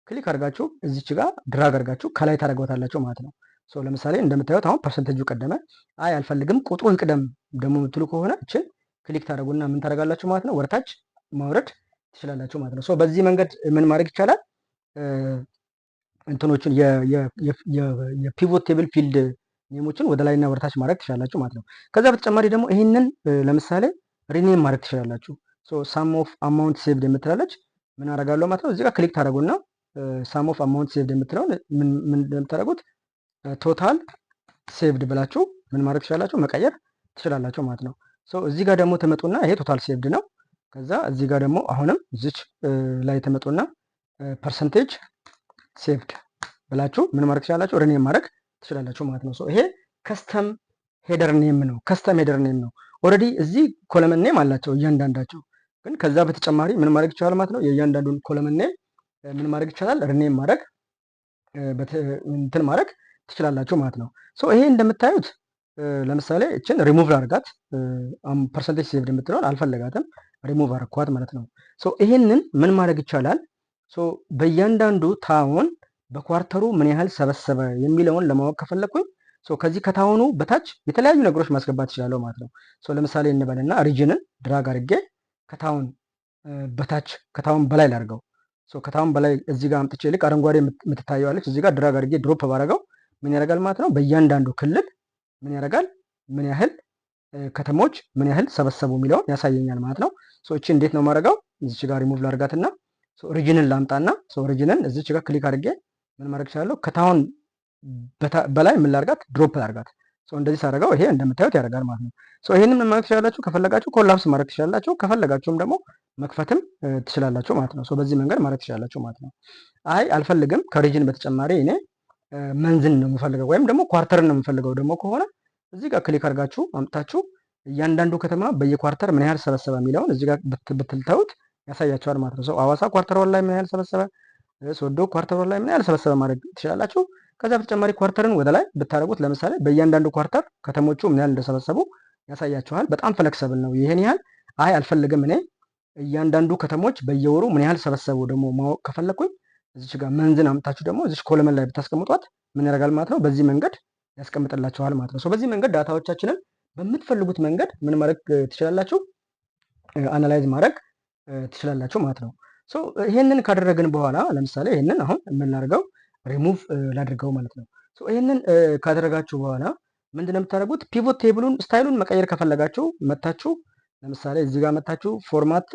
ክሊክ አድርጋችሁ እዚች ጋር ድራግ አድርጋችሁ ከላይ ታደርጓታላችሁ ማለት ነው። ለምሳሌ እንደምታዩት አሁን ፐርሰንቴጁ ቀደመ። አይ አልፈልግም ቁጥሩ ይቅደም ደግሞ የምትሉ ከሆነ እቺን ክሊክ ታደርጉና ምን ታደርጋላችሁ ማለት ነው? ወደታች ማውረድ ትችላላችሁ ማለት ነው። በዚህ መንገድ ምን ማድረግ ይቻላል? እንትኖችን የፒቮት ቴብል ፊልድ ኔሞችን ወደ ላይና ወደታች ማድረግ ትችላላችሁ ማለት ነው። ከዛ በተጨማሪ ደግሞ ይህንን ለምሳሌ ሪኔም ማድረግ ትችላላችሁ። ሳም ኦፍ አማውንት ሴቭድ የምትላለች ምን አደርጋለሁ ማለት ነው። እዚህ ጋር ክሊክ ታደርጉና ሳም ኦፍ አማውንት ሴቭድ የምትለውን ምን እንደምታደርጉት ቶታል ሴቭድ ብላችሁ ምን ማድረግ ትችላላችሁ? መቀየር ትችላላችሁ ማለት ነው። እዚህ ጋር ደግሞ ተመጡና ይሄ ቶታል ሴቭድ ነው። ከዛ እዚህ ጋር ደግሞ አሁንም እዚች ላይ ተመጡና ፐርሰንቴጅ ሴቭድ ብላችሁ ምን ማድረግ ትችላላችሁ? ሪኔም ማድረግ ትችላላችሁ ማለት ነው። ይሄ ከስተም ሄደር ኔም ነው። ከስተም ሄደር ኔም ነው። ኦልሬዲ እዚህ ኮለመን ኔም አላቸው እያንዳንዳቸው። ግን ከዛ በተጨማሪ ምን ማድረግ ይቻላል ማለት ነው? የእያንዳንዱን ኮለመን ኔም ምን ማድረግ ይቻላል? ሪኔም ማድረግ እንትን ማድረግ ትችላላችሁ ማለት ነው። ይሄ እንደምታዩት ለምሳሌ እችን ሪሙቭ ላድርጋት። ፐርሰንቴጅ ሴቭድ የምትለውን አልፈለጋትም፣ ሪሙቭ አረኳት ማለት ነው። ይሄንን ምን ማድረግ ይቻላል? በእያንዳንዱ ታውን በኳርተሩ ምን ያህል ሰበሰበ የሚለውን ለማወቅ ከፈለግኩኝ ከዚህ ከታውኑ በታች የተለያዩ ነገሮች ማስገባት ይችላለሁ ማለት ነው። ለምሳሌ እንበልና ሪጅንን ድራግ አድርጌ ከታውን በታች ከታውን በላይ ላድርገው። ከታውን በላይ እዚህ ጋር አምጥቼ ልክ አረንጓዴ የምትታየዋለች እዚህ ጋር ድራግ አድርጌ ድሮፕ ባረገው ምን ያደርጋል ማለት ነው? በእያንዳንዱ ክልል ምን ያደርጋል፣ ምን ያህል ከተሞች ምን ያህል ሰበሰቡ የሚለውን ያሳየኛል ማለት ነው። እቺ እንዴት ነው ማድረገው? እዚች ጋር ሪሙቭ ላድርጋትና ሪጅንን ላምጣና ሪጅንን እዚች ጋር ክሊክ አድርጌ ምን ማድረግ ይችላለሁ? ከታውን በላይ ምን ላድርጋት? ድሮፕ ላድርጋት። እንደዚህ ሳደርገው ይሄ እንደምታዩት ያደርጋል ማለት ነው። ይሄንን ምን ማድረግ ትችላላችሁ? ከፈለጋችሁ ኮላፕስ ማድረግ ትችላላችሁ፣ ከፈለጋችሁም ደግሞ መክፈትም ትችላላችሁ ማለት ነው። በዚህ መንገድ ማድረግ ትችላላችሁ ማለት ነው። አይ አልፈልግም ከሪጅን በተጨማሪ እኔ መንዝን ነው የምፈልገው ወይም ደግሞ ኳርተርን ነው የምፈልገው ደግሞ ከሆነ እዚህ ጋር ክሊክ አድርጋችሁ አምጥታችሁ እያንዳንዱ ከተማ በየኳርተር ምን ያህል ሰበሰበ የሚለውን እዚህ ጋር ብትልተውት ያሳያቸዋል ማለት ነው። አዋሳ ኳርተር ላይ ምን ያህል ሰበሰበ፣ ሶዶ ኳርተር ላይ ምን ያህል ሰበሰበ ማድረግ ትችላላችሁ። ከዛ በተጨማሪ ኳርተርን ወደ ላይ ብታደርጉት ለምሳሌ በእያንዳንዱ ኳርተር ከተሞቹ ምን ያህል እንደሰበሰቡ ያሳያችኋል። በጣም ፍለክሰብል ነው። ይሄን ያህል አይ አልፈልግም እኔ እያንዳንዱ ከተሞች በየወሩ ምን ያህል ሰበሰቡ ደግሞ ማወቅ ከፈለኩኝ እዚች ጋር መንዝን አምጣችሁ ደግሞ እዚች ኮለመን ላይ ብታስቀምጧት ምን ያደርጋል ማለት ነው፣ በዚህ መንገድ ያስቀምጥላችኋል ማለት ነው። በዚህ መንገድ ዳታዎቻችንን በምትፈልጉት መንገድ ምን ማድረግ ትችላላችሁ፣ አናላይዝ ማድረግ ትችላላችሁ ማለት ነው። ይሄንን ካደረግን በኋላ ለምሳሌ ይሄንን አሁን የምናደርገው ሪሙቭ ላድርገው ማለት ነው። ይሄንን ካደረጋችሁ በኋላ ምንድነው የምታደርጉት፣ ፒቮት ቴብሉን ስታይሉን መቀየር ከፈለጋችሁ መታችሁ ለምሳሌ እዚህ ጋር መታችሁ ፎርማት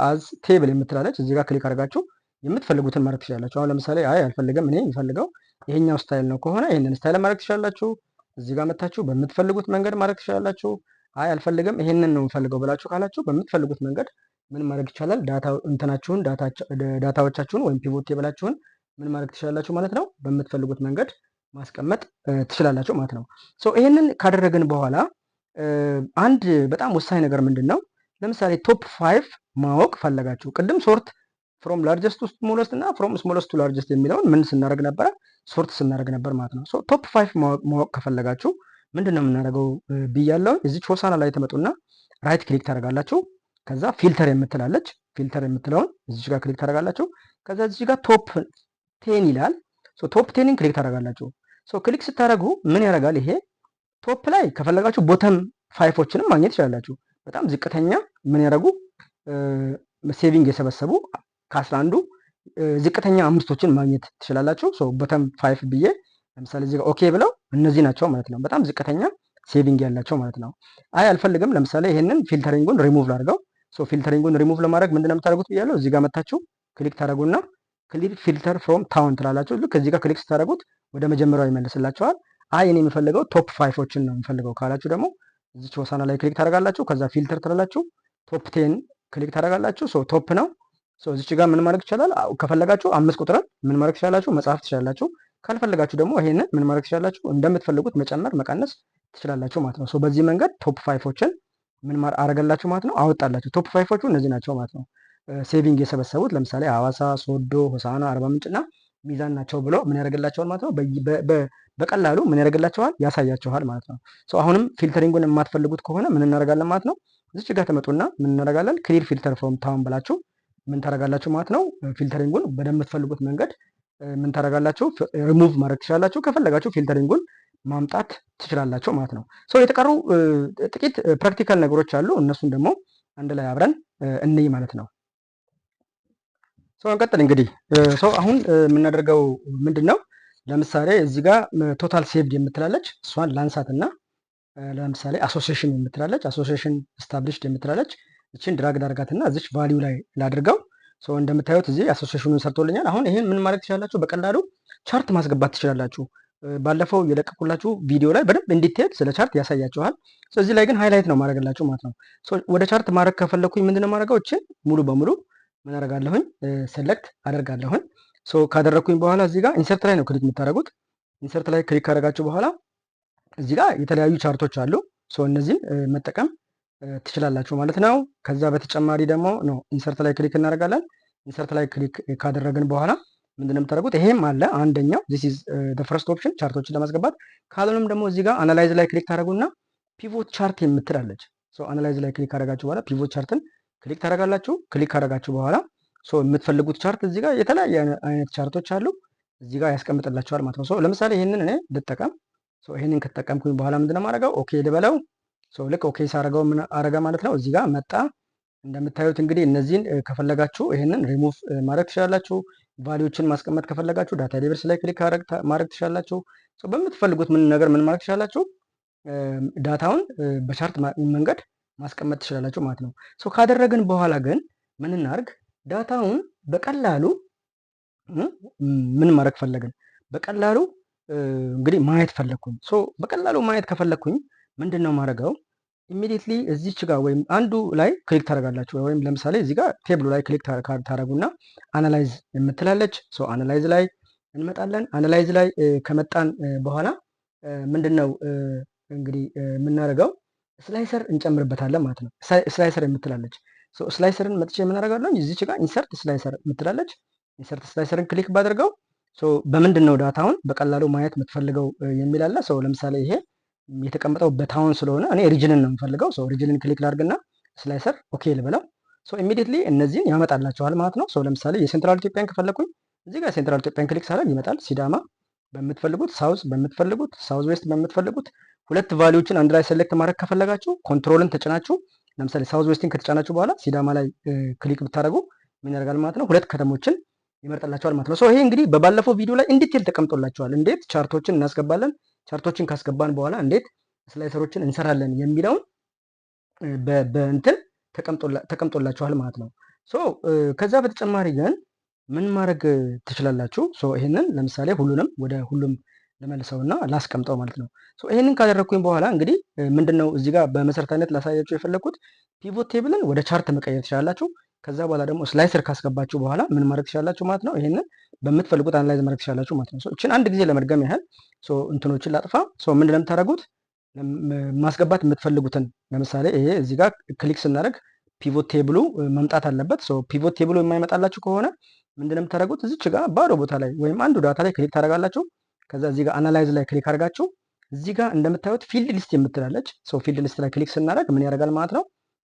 አዝ ቴብል የምትላለች እዚህ ጋር ክሊክ አድርጋችሁ የምትፈልጉትን ማድረግ ትችላላችሁ። አሁን ለምሳሌ አይ አልፈልግም እኔ የሚፈልገው ይሄኛው ስታይል ነው ከሆነ ይሄንን ስታይል ማድረግ ትችላላችሁ። እዚህ ጋር መታችሁ በምትፈልጉት መንገድ ማድረግ ትችላላችሁ። አይ አልፈልግም ይሄንን ነው የምፈልገው ብላችሁ ካላችሁ በምትፈልጉት መንገድ ምን ማድረግ ይቻላል፣ ዳታዎቻችሁን ወይም ፒቮት ቴብላችሁን ምን ማድረግ ትችላላችሁ ማለት ነው፣ በምትፈልጉት መንገድ ማስቀመጥ ትችላላችሁ ማለት ነው። ይሄንን ካደረግን በኋላ አንድ በጣም ወሳኝ ነገር ምንድን ነው፣ ለምሳሌ ቶፕ 5 ማወቅ ፈለጋችሁ። ቅድም ሶርት ፍሮም ላርጀስት ቱ ስሞለስት እና ፍሮም ስሞለስት ቱ ላርጀስት የሚለውን ምን ስናደርግ ነበረ፣ ሶርት ስናደርግ ነበር ማለት ነው። ቶፕ 5 ማወቅ ከፈለጋችሁ ምንድን ነው የምናደርገው ብያለሁ። እዚች ሆሳና ላይ ትመጡና ራይት ክሊክ ታደርጋላችሁ። ከዛ ፊልተር የምትላለች ፊልተር የምትለውን እዚች ጋር ክሊክ ታደርጋላችሁ። ከዛ እዚች ጋር ቶፕ 10 ይላል። ቶፕ 10ን ክሊክ ታደርጋላችሁ። ክሊክ ስታደርጉ ምን ያደርጋል ይሄ ቶፕ ላይ ከፈለጋችሁ ቦተም 5ዎችንም ማግኘት ትችላላችሁ። በጣም ዝቅተኛ ምን ያደርጉ ሴቪንግ የሰበሰቡ ከ11 ዝቅተኛ 5ቶችን ማግኘት ትችላላችሁ። ቦተም 5 ብዬ ለምሳሌ እዚህ ጋር ኦኬ ብለው እነዚህ ናቸው ማለት ነው፣ በጣም ዝቅተኛ ሴቪንግ ያላቸው ማለት ነው። አይ አልፈልግም ለምሳሌ ይሄንን ፊልተሪንጉን ሪሙቭ ላድርገው። ፊልተሪንጉን ሪሙቭ ለማድረግ ምንድነው የምታደርጉት ብያለሁ። እዚህ ጋር መታችሁ ክሊክ ታደርጉና ክሊክ ፊልተር ፍሮም ታውን ትላላችሁ። ልክ እዚህ ጋር ክሊክ ስታደርጉት ወደ መጀመሪያው ይመልስላችኋል። አይ እኔ የምፈልገው ቶፕ 5ዎችን ነው የምፈልገው ካላችሁ ደግሞ እዚች ሆሳና ላይ ክሊክ ታደርጋላችሁ። ከዛ ፊልተር ትላላችሁ፣ ቶፕ 10 ክሊክ ታደርጋላችሁ። ቶፕ ነው። እዚች ጋር ምን ማድረግ ይቻላል፣ ከፈለጋችሁ 5 ቁጥርን ምን ማድረግ ትችላላችሁ፣ መጻፍ ትችላላችሁ። ካልፈለጋችሁ ደግሞ ይሄንን ምን ማድረግ ትችላላችሁ፣ እንደምትፈልጉት መጨመር መቀነስ ትችላላችሁ ማለት ነው። በዚህ መንገድ ቶፕ 5ዎችን ምን አረገላችሁ ማለት ነው፣ አወጣላችሁ። ቶፕ 5ዎቹ እነዚህ ናቸው ማለት ነው። ሴቪንግ የሰበሰቡት ለምሳሌ ሐዋሳ፣ ሶዶ፣ ሆሳና፣ አርባ ምንጭና ሚዛን ናቸው ብሎ ምን ያደርግላቸዋል ማለት ነው። በቀላሉ ምን ያደርግላቸዋል፣ ያሳያቸዋል ማለት ነው። አሁንም ፊልተሪንጉን የማትፈልጉት ከሆነ ምን እናደርጋለን ማለት ነው። እዚች ጋር ተመጡና ምን እናደርጋለን፣ ክሊር ፊልተር ፍሮም ታውን ብላችሁ ምን ታደርጋላችሁ ማለት ነው። ፊልተሪንጉን በምትፈልጉት መንገድ ምን ታደርጋላችሁ፣ ሪሙቭ ማድረግ ትችላላችሁ። ከፈለጋችሁ ፊልተሪንጉን ማምጣት ትችላላችሁ ማለት ነው። የተቀሩ ጥቂት ፕራክቲካል ነገሮች አሉ። እነሱን ደግሞ አንድ ላይ አብረን እንይ ማለት ነው። እንቀጥል እንግዲህ አሁን የምናደርገው ምንድን ነው፣ ለምሳሌ እዚህ ጋር ቶታል ሴቭድ የምትላለች እሷን ላንሳት እና ለምሳሌ አሶሲሽን የምትላለች አሶሲሽን ስታብሊሽድ የምትላለች እችን ድራግ ዳርጋትና እዚች ቫሊዩ ላይ ላድርገው። እንደምታዩት እዚህ አሶሲሽኑን ሰርቶልኛል። አሁን ይሄን ምን ማድረግ ትችላላችሁ፣ በቀላሉ ቻርት ማስገባት ትችላላችሁ። ባለፈው የለቀቁላችሁ ቪዲዮ ላይ በደንብ እንዲቴል ስለ ቻርት ያሳያችኋል። እዚህ ላይ ግን ሃይላይት ነው ማድረግላችሁ ማለት ነው። ወደ ቻርት ማድረግ ከፈለኩኝ ምንድነው ማድረገው፣ እችን ሙሉ በሙሉ ምን አደርጋለሁኝ፣ ሴሌክት አደርጋለሁኝ። ካደረግኩኝ በኋላ እዚህ ጋር ኢንሰርት ላይ ነው ክሊክ የምታደርጉት። ኢንሰርት ላይ ክሊክ ካደረጋችሁ በኋላ እዚህ ጋር የተለያዩ ቻርቶች አሉ። እነዚህን መጠቀም ትችላላችሁ ማለት ነው። ከዛ በተጨማሪ ደግሞ ነው ኢንሰርት ላይ ክሊክ እናደርጋለን። ኢንሰርት ላይ ክሊክ ካደረግን በኋላ ምንድነው የምታደርጉት፣ ይሄም አለ አንደኛው ዚስ ኢዝ ዘ ፈርስት ኦፕሽን ቻርቶችን ለማስገባት። ካልሆነም ደግሞ እዚህ ጋር አናላይዝ ላይ ክሊክ ታደርጉና ፒቮት ቻርት የምትላለች። አናላይዝ ላይ ክሊክ ካደረጋችሁ በኋላ ፒቮት ቻርትን ክሊክ ታደርጋላችሁ። ክሊክ ካደረጋችሁ በኋላ የምትፈልጉት ቻርት እዚህ ጋር የተለያየ አይነት ቻርቶች አሉ፣ እዚህ ጋር ያስቀምጥላችኋል ማለት ነው። ለምሳሌ ይሄንን እኔ ልጠቀም። ይሄንን ከተጠቀምኩኝ በኋላ ምንድነው ማድረገው፣ ኦኬ ልበለው። ልክ ኦኬ ሳደርገው ምን አረገ ማለት ነው፣ እዚህ ጋር መጣ። እንደምታዩት እንግዲህ እነዚህን ከፈለጋችሁ ይሄንን ሪሙቭ ማድረግ ትችላላችሁ። ቫሊዎችን ማስቀመጥ ከፈለጋችሁ ዳታ ሌቨልስ ላይ ክሊክ ማድረግ ትችላላችሁ። በምትፈልጉት ነገር ምን ማድረግ ትችላላችሁ፣ ዳታውን በቻርት መንገድ ማስቀመጥ ትችላላችሁ ማለት ነው። ካደረግን በኋላ ግን ምን እናርግ፣ ዳታውን በቀላሉ ምን ማድረግ ፈለግን፣ በቀላሉ እንግዲህ ማየት ፈለግኩኝ። በቀላሉ ማየት ከፈለግኩኝ ምንድን ነው ማድረገው፣ ኢሚዲየትሊ እዚች ጋር ወይም አንዱ ላይ ክሊክ ታደርጋላችሁ። ወይም ለምሳሌ እዚህ ጋር ቴብሉ ላይ ክሊክ ታደርጉና አናላይዝ የምትላለች። አናላይዝ ላይ እንመጣለን። አናላይዝ ላይ ከመጣን በኋላ ምንድን ነው እንግዲህ የምናደርገው፣ ስላይሰር እንጨምርበታለን ማለት ነው። ስላይሰር የምትላለች። ስላይሰርን መጥቼ የምናደርጋለን እዚች ጋር ኢንሰርት ስላይሰር የምትላለች። ኢንሰርት ስላይሰርን ክሊክ ባደርገው በምንድን ነው ዳታውን በቀላሉ ማየት የምትፈልገው የሚል አለ። ለምሳሌ ይሄ የተቀመጠው በታውን ስለሆነ እኔ ሪጅንን ነው የምፈልገው። ሪጅንን ክሊክ ላድርግና ስላይሰር ኦኬ ልበለው። ኢሚዲየትሊ እነዚህን ያመጣላቸዋል ማለት ነው። ለምሳሌ የሴንትራል ኢትዮጵያን ከፈለኩኝ እዚህ ጋር ሴንትራል ኢትዮጵያን ክሊክ ሳደርግ ይመጣል። ሲዳማ በምትፈልጉት፣ ሳውዝ በምትፈልጉት፣ ሳውዝ ዌስት በምትፈልጉት ሁለት ቫሊዎችን አንድ ላይ ሴሌክት ማድረግ ከፈለጋችሁ ኮንትሮልን ተጭናችሁ ለምሳሌ ሳውዝ ዌስትን ከተጫናችሁ በኋላ ሲዳማ ላይ ክሊክ ብታደርጉ ምን ያደርጋል ማለት ነው? ሁለት ከተሞችን ይመርጥላቸዋል ማለት ነው። ይሄ እንግዲህ በባለፈው ቪዲዮ ላይ ኢንዲቴል ተቀምጦላቸዋል። እንዴት ቻርቶችን እናስገባለን፣ ቻርቶችን ካስገባን በኋላ እንዴት ስላይሰሮችን እንሰራለን የሚለውን በእንትን ተቀምጦላችኋል ማለት ነው። ከዛ በተጨማሪ ግን ምን ማድረግ ትችላላችሁ? ይሄንን ለምሳሌ ሁሉንም ወደ ሁሉም ልመልሰውና ላስቀምጠው ማለት ነው። ይሄንን ካደረግኩኝ በኋላ እንግዲህ ምንድነው እዚህ ጋር በመሰረታዊነት ላሳያችሁ የፈለግኩት ፒቮት ቴብልን ወደ ቻርት መቀየር ትችላላችሁ። ከዛ በኋላ ደግሞ ስላይሰር ካስገባችሁ በኋላ ምን ማድረግ ትችላላችሁ ማለት ነው። ይሄንን በምትፈልጉት አናላይዝ ማድረግ ትችላላችሁ ማለት ነው። እችን አንድ ጊዜ ለመድገም ያህል እንትኖችን ላጥፋ። ምንድነው የምታደርጉት? ማስገባት የምትፈልጉትን ለምሳሌ ይሄ እዚህ ጋር ክሊክ ስናደርግ ፒቮት ቴብሉ መምጣት አለበት። ፒቮት ቴብሉ የማይመጣላችሁ ከሆነ ምንድነው የምታደርጉት? እዚች ጋር ባዶ ቦታ ላይ ወይም አንዱ ዳታ ላይ ክሊክ ታደርጋላችሁ። ከዛ እዚህ ጋር አናላይዝ ላይ ክሊክ አድርጋችሁ እዚህ ጋር እንደምታዩት ፊልድ ሊስት የምትላለች ፊልድ ሊስት ላይ ክሊክ ስናደርግ ምን ያደርጋል ማለት ነው?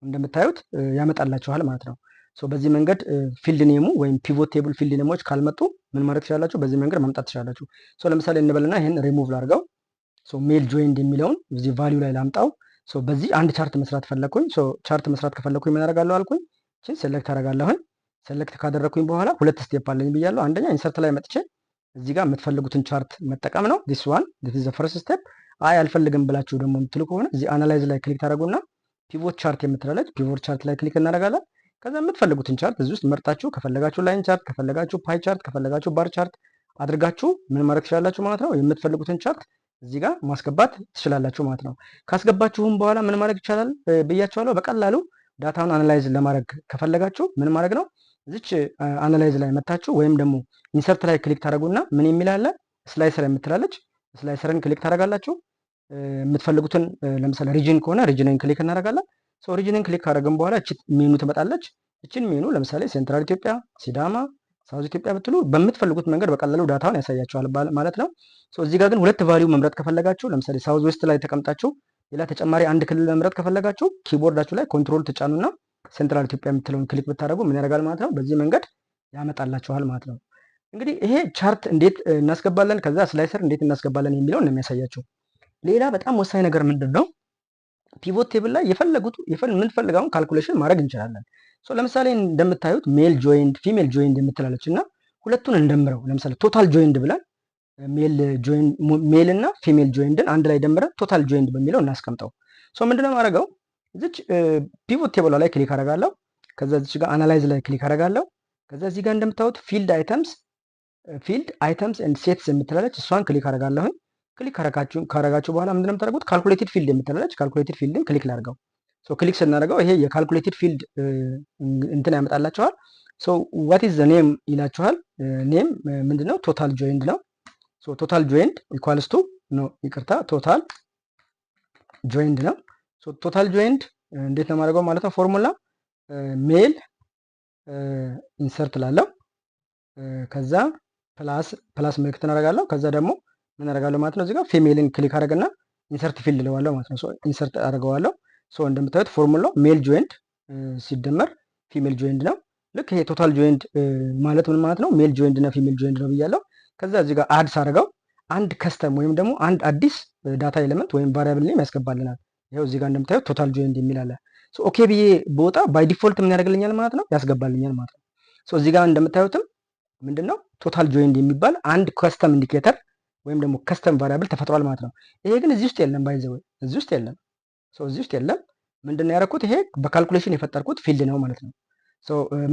እንደምታዩት ያመጣላችኋል ማለት ነው። በዚህ መንገድ ፊልድ ኔሙ ወይም ፒቮት ቴብል ፊልድ ኔሞች ካልመጡ ምን ማድረግ ትችላላችሁ? በዚህ መንገድ ማምጣት ትችላላችሁ። ለምሳሌ እንበልና ይሄን ሪሙቭ ላድርገው። ሜል ጆይንድ የሚለውን እዚህ ቫልዩ ላይ ላምጣው። በዚህ አንድ ቻርት መስራት ፈለኩኝ። ቻርት መስራት ከፈለኩኝ ምን አደርጋለሁ አልኩኝ? እቺን ሴሌክት አደርጋለሁኝ። ሴሌክት ካደረኩኝ በኋላ ሁለት ስቴፕ አለኝ ብያለሁ። አንደኛ ኢንሰርት ላይ መጥቼ እዚህ ጋር የምትፈልጉትን ቻርት መጠቀም ነው። ዲስ ዋን ዲስ ኢዝ ዘ ፈርስት ስቴፕ። አልፈልግም ብላችሁ ደግሞ የምትሉ ከሆነ እዚህ አናላይዝ ላይ ክሊክ ታደርጉና ፒቮት ቻርት የምትላለች ፒቮት ቻርት ላይ ክሊክ እናደርጋለን። ከዛ የምትፈልጉትን ቻርት እዚህ ውስጥ መርጣችሁ ከፈለጋችሁ ላይን ቻርት፣ ከፈለጋችሁ ፓይ ቻርት፣ ከፈለጋችሁ ባር ቻርት አድርጋችሁ ምን ማድረግ ትችላላችሁ ማለት ነው። የምትፈልጉትን ቻርት እዚህ ጋር ማስገባት ትችላላችሁ ማለት ነው። ካስገባችሁም በኋላ ምን ማድረግ ይቻላል ብያችኋለሁ። በቀላሉ ዳታውን አናላይዝ ለማድረግ ከፈለጋችሁ ምን ማድረግ ነው? እዚች አናላይዝ ላይ መታችሁ ወይም ደግሞ ኢንሰርት ላይ ክሊክ ታደርጉና ምን የሚል አለ? ስላይሰር የምትላለች ስላይሰርን ክሊክ ታደርጋላችሁ። የምትፈልጉትን ለምሳሌ ሪጅን ከሆነ ሪጅንን ክሊክ እናደርጋለን። ሪጅንን ክሊክ ካደረግን በኋላ እቺ ሜኑ ትመጣለች። እቺን ሜኑ ለምሳሌ ሴንትራል ኢትዮጵያ፣ ሲዳማ፣ ሳውዝ ኢትዮጵያ ብትሉ በምትፈልጉት መንገድ በቀላሉ ዳታውን ያሳያችኋል ማለት ነው። እዚህ ጋር ግን ሁለት ቫልዩ መምረጥ ከፈለጋችሁ ለምሳሌ ሳውዝ ዌስት ላይ ተቀምጣችሁ ሌላ ተጨማሪ አንድ ክልል መምረጥ ከፈለጋችሁ ኪቦርዳችሁ ላይ ኮንትሮል ትጫኑና ሴንትራል ኢትዮጵያ የምትለውን ክሊክ ብታደርጉ ምን ያደርጋል ማለት ነው። በዚህ መንገድ ያመጣላችኋል ማለት ነው። እንግዲህ ይሄ ቻርት እንዴት እናስገባለን፣ ከዛ ስላይሰር እንዴት እናስገባለን የሚለውን ነው የሚያሳያችሁ። ሌላ በጣም ወሳኝ ነገር ምንድን ነው? ፒቮት ቴብል ላይ የምንፈልገውን ካልኩሌሽን ማድረግ እንችላለን። ለምሳሌ እንደምታዩት ሜል ጆይንድ ፊሜል ጆይንድ የምትላለች እና ሁለቱን እንደምረው ለምሳሌ ቶታል ጆይንድ ብለን ሜል እና ፊሜል ጆይንድን አንድ ላይ ደምረን ቶታል ጆይንድ በሚለው እናስቀምጠው። ምንድነው ማድረገው? እዚች ፒቮት ቴብሏ ላይ ክሊክ አደርጋለሁ። ከዛ እዚች ጋር አናላይዝ ላይ ክሊክ አደርጋለሁ። ከዛ እዚህ ጋር እንደምታዩት ፊልድ አይተምስ ኤንድ ሴትስ የምትላለች እሷን ክሊክ አደርጋለሁ። ክሊክ ካረጋችሁ በኋላ ምንድነው የምታደርጉት? ካልኩሌትድ ፊልድ የምትላለች ካልኩሌትድ ፊልድን ክሊክ ላድርገው። ክሊክ ስናደርገው ይሄ የካልኩሌትድ ፊልድ እንትን ያመጣላችኋል። ዋት ኢዝ ዘ ኔም ይላችኋል። ኔም ምንድነው? ቶታል ጆይንድ ነው። ቶታል ጆይንድ ኢኳልስ ቱ ይቅርታ፣ ቶታል ጆይንድ ነው። ቶታል ጆይንድ እንዴት ነው የማደርገው ማለት ነው? ፎርሙላ ሜል ኢንሰርት ላለው ከዛ ፕላስ ምልክት እናደርጋለሁ። ከዛ ደግሞ ምን አደርጋለሁ ማለት ነው? እዚህ ጋር ፊሜልን ክሊክ አደረግና ኢንሰርት ፊልድ እለዋለሁ ማለት ነው። ኢንሰርት አደርገዋለሁ። እንደምታዩት ፎርሙላው ሜል ጆይንድ ሲደመር ፊሜል ጆይንድ ነው። ልክ ይሄ ቶታል ጆይንድ ማለት ምን ማለት ነው? ሜል ጆይንድ እና ፊሜል ጆይንድ ነው ብያለሁ። ከዛ እዚህ ጋር አድስ አድርገው አንድ ከስተም ወይም ደግሞ አንድ አዲስ ዳታ ኤሌመንት ወይም ቫሪያብል ኔም ያስገባልናል። ይኸው እዚህ ጋር እንደምታዩት ቶታል ጆይንድ የሚል አለ። ኦኬ ብዬ በወጣ ባይ ዲፎልት ምን ያደርግልኛል ማለት ነው? ያስገባልኛል ማለት ነው። እዚህ ጋር እንደምታዩትም ምንድነው ቶታል ጆይንድ የሚባል አንድ ከስተም ኢንዲኬተር ወይም ደግሞ ከስተም ቫሪያብል ተፈጥሯል ማለት ነው። ይሄ ግን እዚህ ውስጥ የለም። ባይ ዘ ወይ እዚህ ውስጥ የለም። እዚህ ውስጥ የለም። ምንድነው ያደረኩት? ይሄ በካልኩሌሽን የፈጠርኩት ፊልድ ነው ማለት ነው።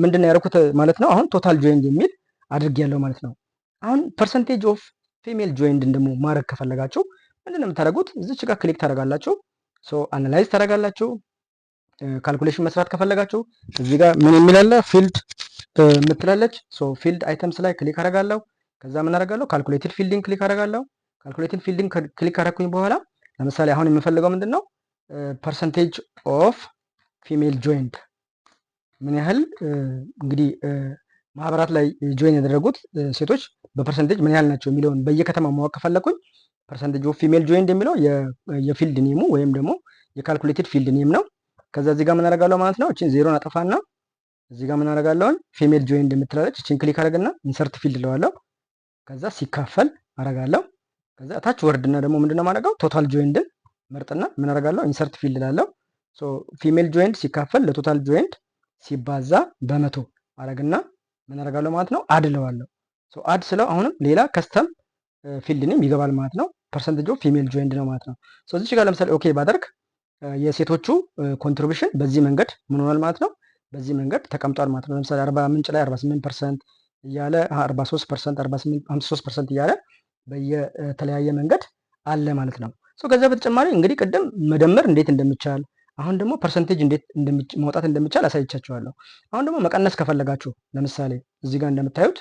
ምንድነው ያደረኩት ማለት ነው? አሁን ቶታል ጆይንድ የሚል አድርጌያለሁ ማለት ነው። አሁን ፐርሰንቴጅ ኦፍ ፊሜል ጆይንድ ደግሞ ማድረግ ከፈለጋችሁ ምንድነው የምታደርጉት? እዚች ጋር ክሊክ ታደርጋላችሁ። አናላይዝ ታደርጋላችሁ። ካልኩሌሽን መስራት ከፈለጋችሁ እዚህ ጋር ምን የሚላለ ፊልድ የምትላለች። ፊልድ አይተምስ ላይ ክሊክ አደርጋለሁ። ከዛ ምን አደርጋለሁ? ካልኩሌትድ ፊልድን ክሊክ አደርጋለሁ። ካልኩሌትድ ፊልድን ክሊክ አደረኩኝ በኋላ ለምሳሌ አሁን የምፈልገው ምንድነው? ፐርሰንቴጅ ኦፍ ፊሜል ጆይንድ ምን ያህል እንግዲህ ማህበራት ላይ ጆይን ያደረጉት ሴቶች በፐርሰንቴጅ ምን ያህል ናቸው የሚለውን በየከተማው ማወቅ ከፈለኩኝ ፐርሰንቴጅ ኦፍ ፊሜል ጆይንድ የሚለው የፊልድ ኔሙ ወይም ደግሞ የካልኩሌትድ ፊልድ ኔም ነው። ከዛ እዚህ ጋር ምን አደርጋለሁ ማለት ነው፣ እቺን ዜሮን አጠፋና እዚህ ጋር ምን አደርጋለሁኝ ፊሜል ጆይንድ የምትላለች እቺን ክሊክ አደርግና ኢንሰርት ፊልድ እለዋለሁ። ከዛ ሲካፈል አደርጋለሁ። ከዛ ታች ወርድና ደግሞ ምንድነው ማድረገው ቶታል ጆይንድን መርጥና ምን አደርጋለሁ ኢንሰርት ፊልድ እላለሁ። ሶ ፊሜል ጆይንድ ሲካፈል ለቶታል ጆይንድ ሲባዛ በመቶ አደርግና ምን አደርጋለሁ ማለት ነው አድ እለዋለሁ። ሶ አድ ስለው አሁንም ሌላ ከስተም ፊልድ ኔም ይገባል ማለት ነው። ፐርሰንቴጅ ኦፍ ፊሜል ጆይንድ ነው ማለት ነው። ሶ እዚህ ጋር ለምሳሌ ኦኬ ባደርግ የሴቶቹ ኮንትሪቢሽን በዚህ መንገድ ምን ሆኗል ማለት ነው፣ በዚህ መንገድ ተቀምጧል ማለት ነው። ለምሳሌ አርባ ምንጭ ላይ 48% እያለ 43%፣ 48፣ 53% እያለ በየተለያየ መንገድ አለ ማለት ነው። ሶ ከዛ በተጨማሪ እንግዲህ ቅድም መደመር እንዴት እንደሚቻል አሁን ደግሞ ፐርሰንቴጅ እንዴት ማውጣት እንደሚቻል አሳይቻችኋለሁ። አሁን ደግሞ መቀነስ ከፈለጋችሁ ለምሳሌ እዚህ ጋር እንደምታዩት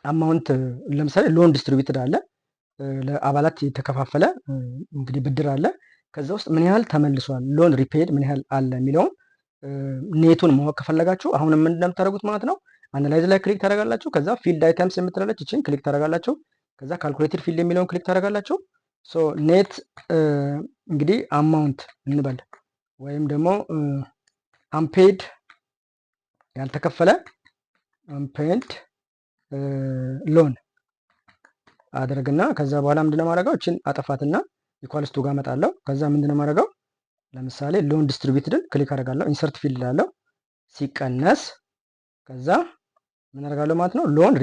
አማውንት ለምሳሌ ሎን ዲስትሪቢዩትድ አለ፣ ለአባላት የተከፋፈለ እንግዲህ ብድር አለ። ከዛ ውስጥ ምን ያህል ተመልሷል፣ ሎን ሪፔድ ምን ያህል አለ የሚለውን ኔቱን ማወቅ ከፈለጋችሁ አሁንም ምን እንደምታደርጉት ማለት ነው አናላይዝ ላይ ክሊክ ታደርጋላችሁ። ከዛ ፊልድ አይተምስ የምትላለች እችን ክሊክ ታደርጋላችሁ። ከዛ ካልኩሌትድ ፊልድ የሚለውን ክሊክ ታደርጋላችሁ። ሶ ኔት እንግዲህ አማውንት እንበል ወይም ደግሞ አንፔድ ያልተከፈለ አንፔድ ሎን አድርግና ከዛ በኋላ ምንድነው ማድረገው እችን አጠፋትና ኢኳልስ ቱ ጋር መጣለው። ከዛ ምንድነው ማድረገው ለምሳሌ ሎን ዲስትሪቢዩትድን ክሊክ አደርጋለሁ፣ ኢንሰርት ፊልድ ላለው ሲቀነስ ከዛ ምን አደርጋለሁ ማለት ነው ሎን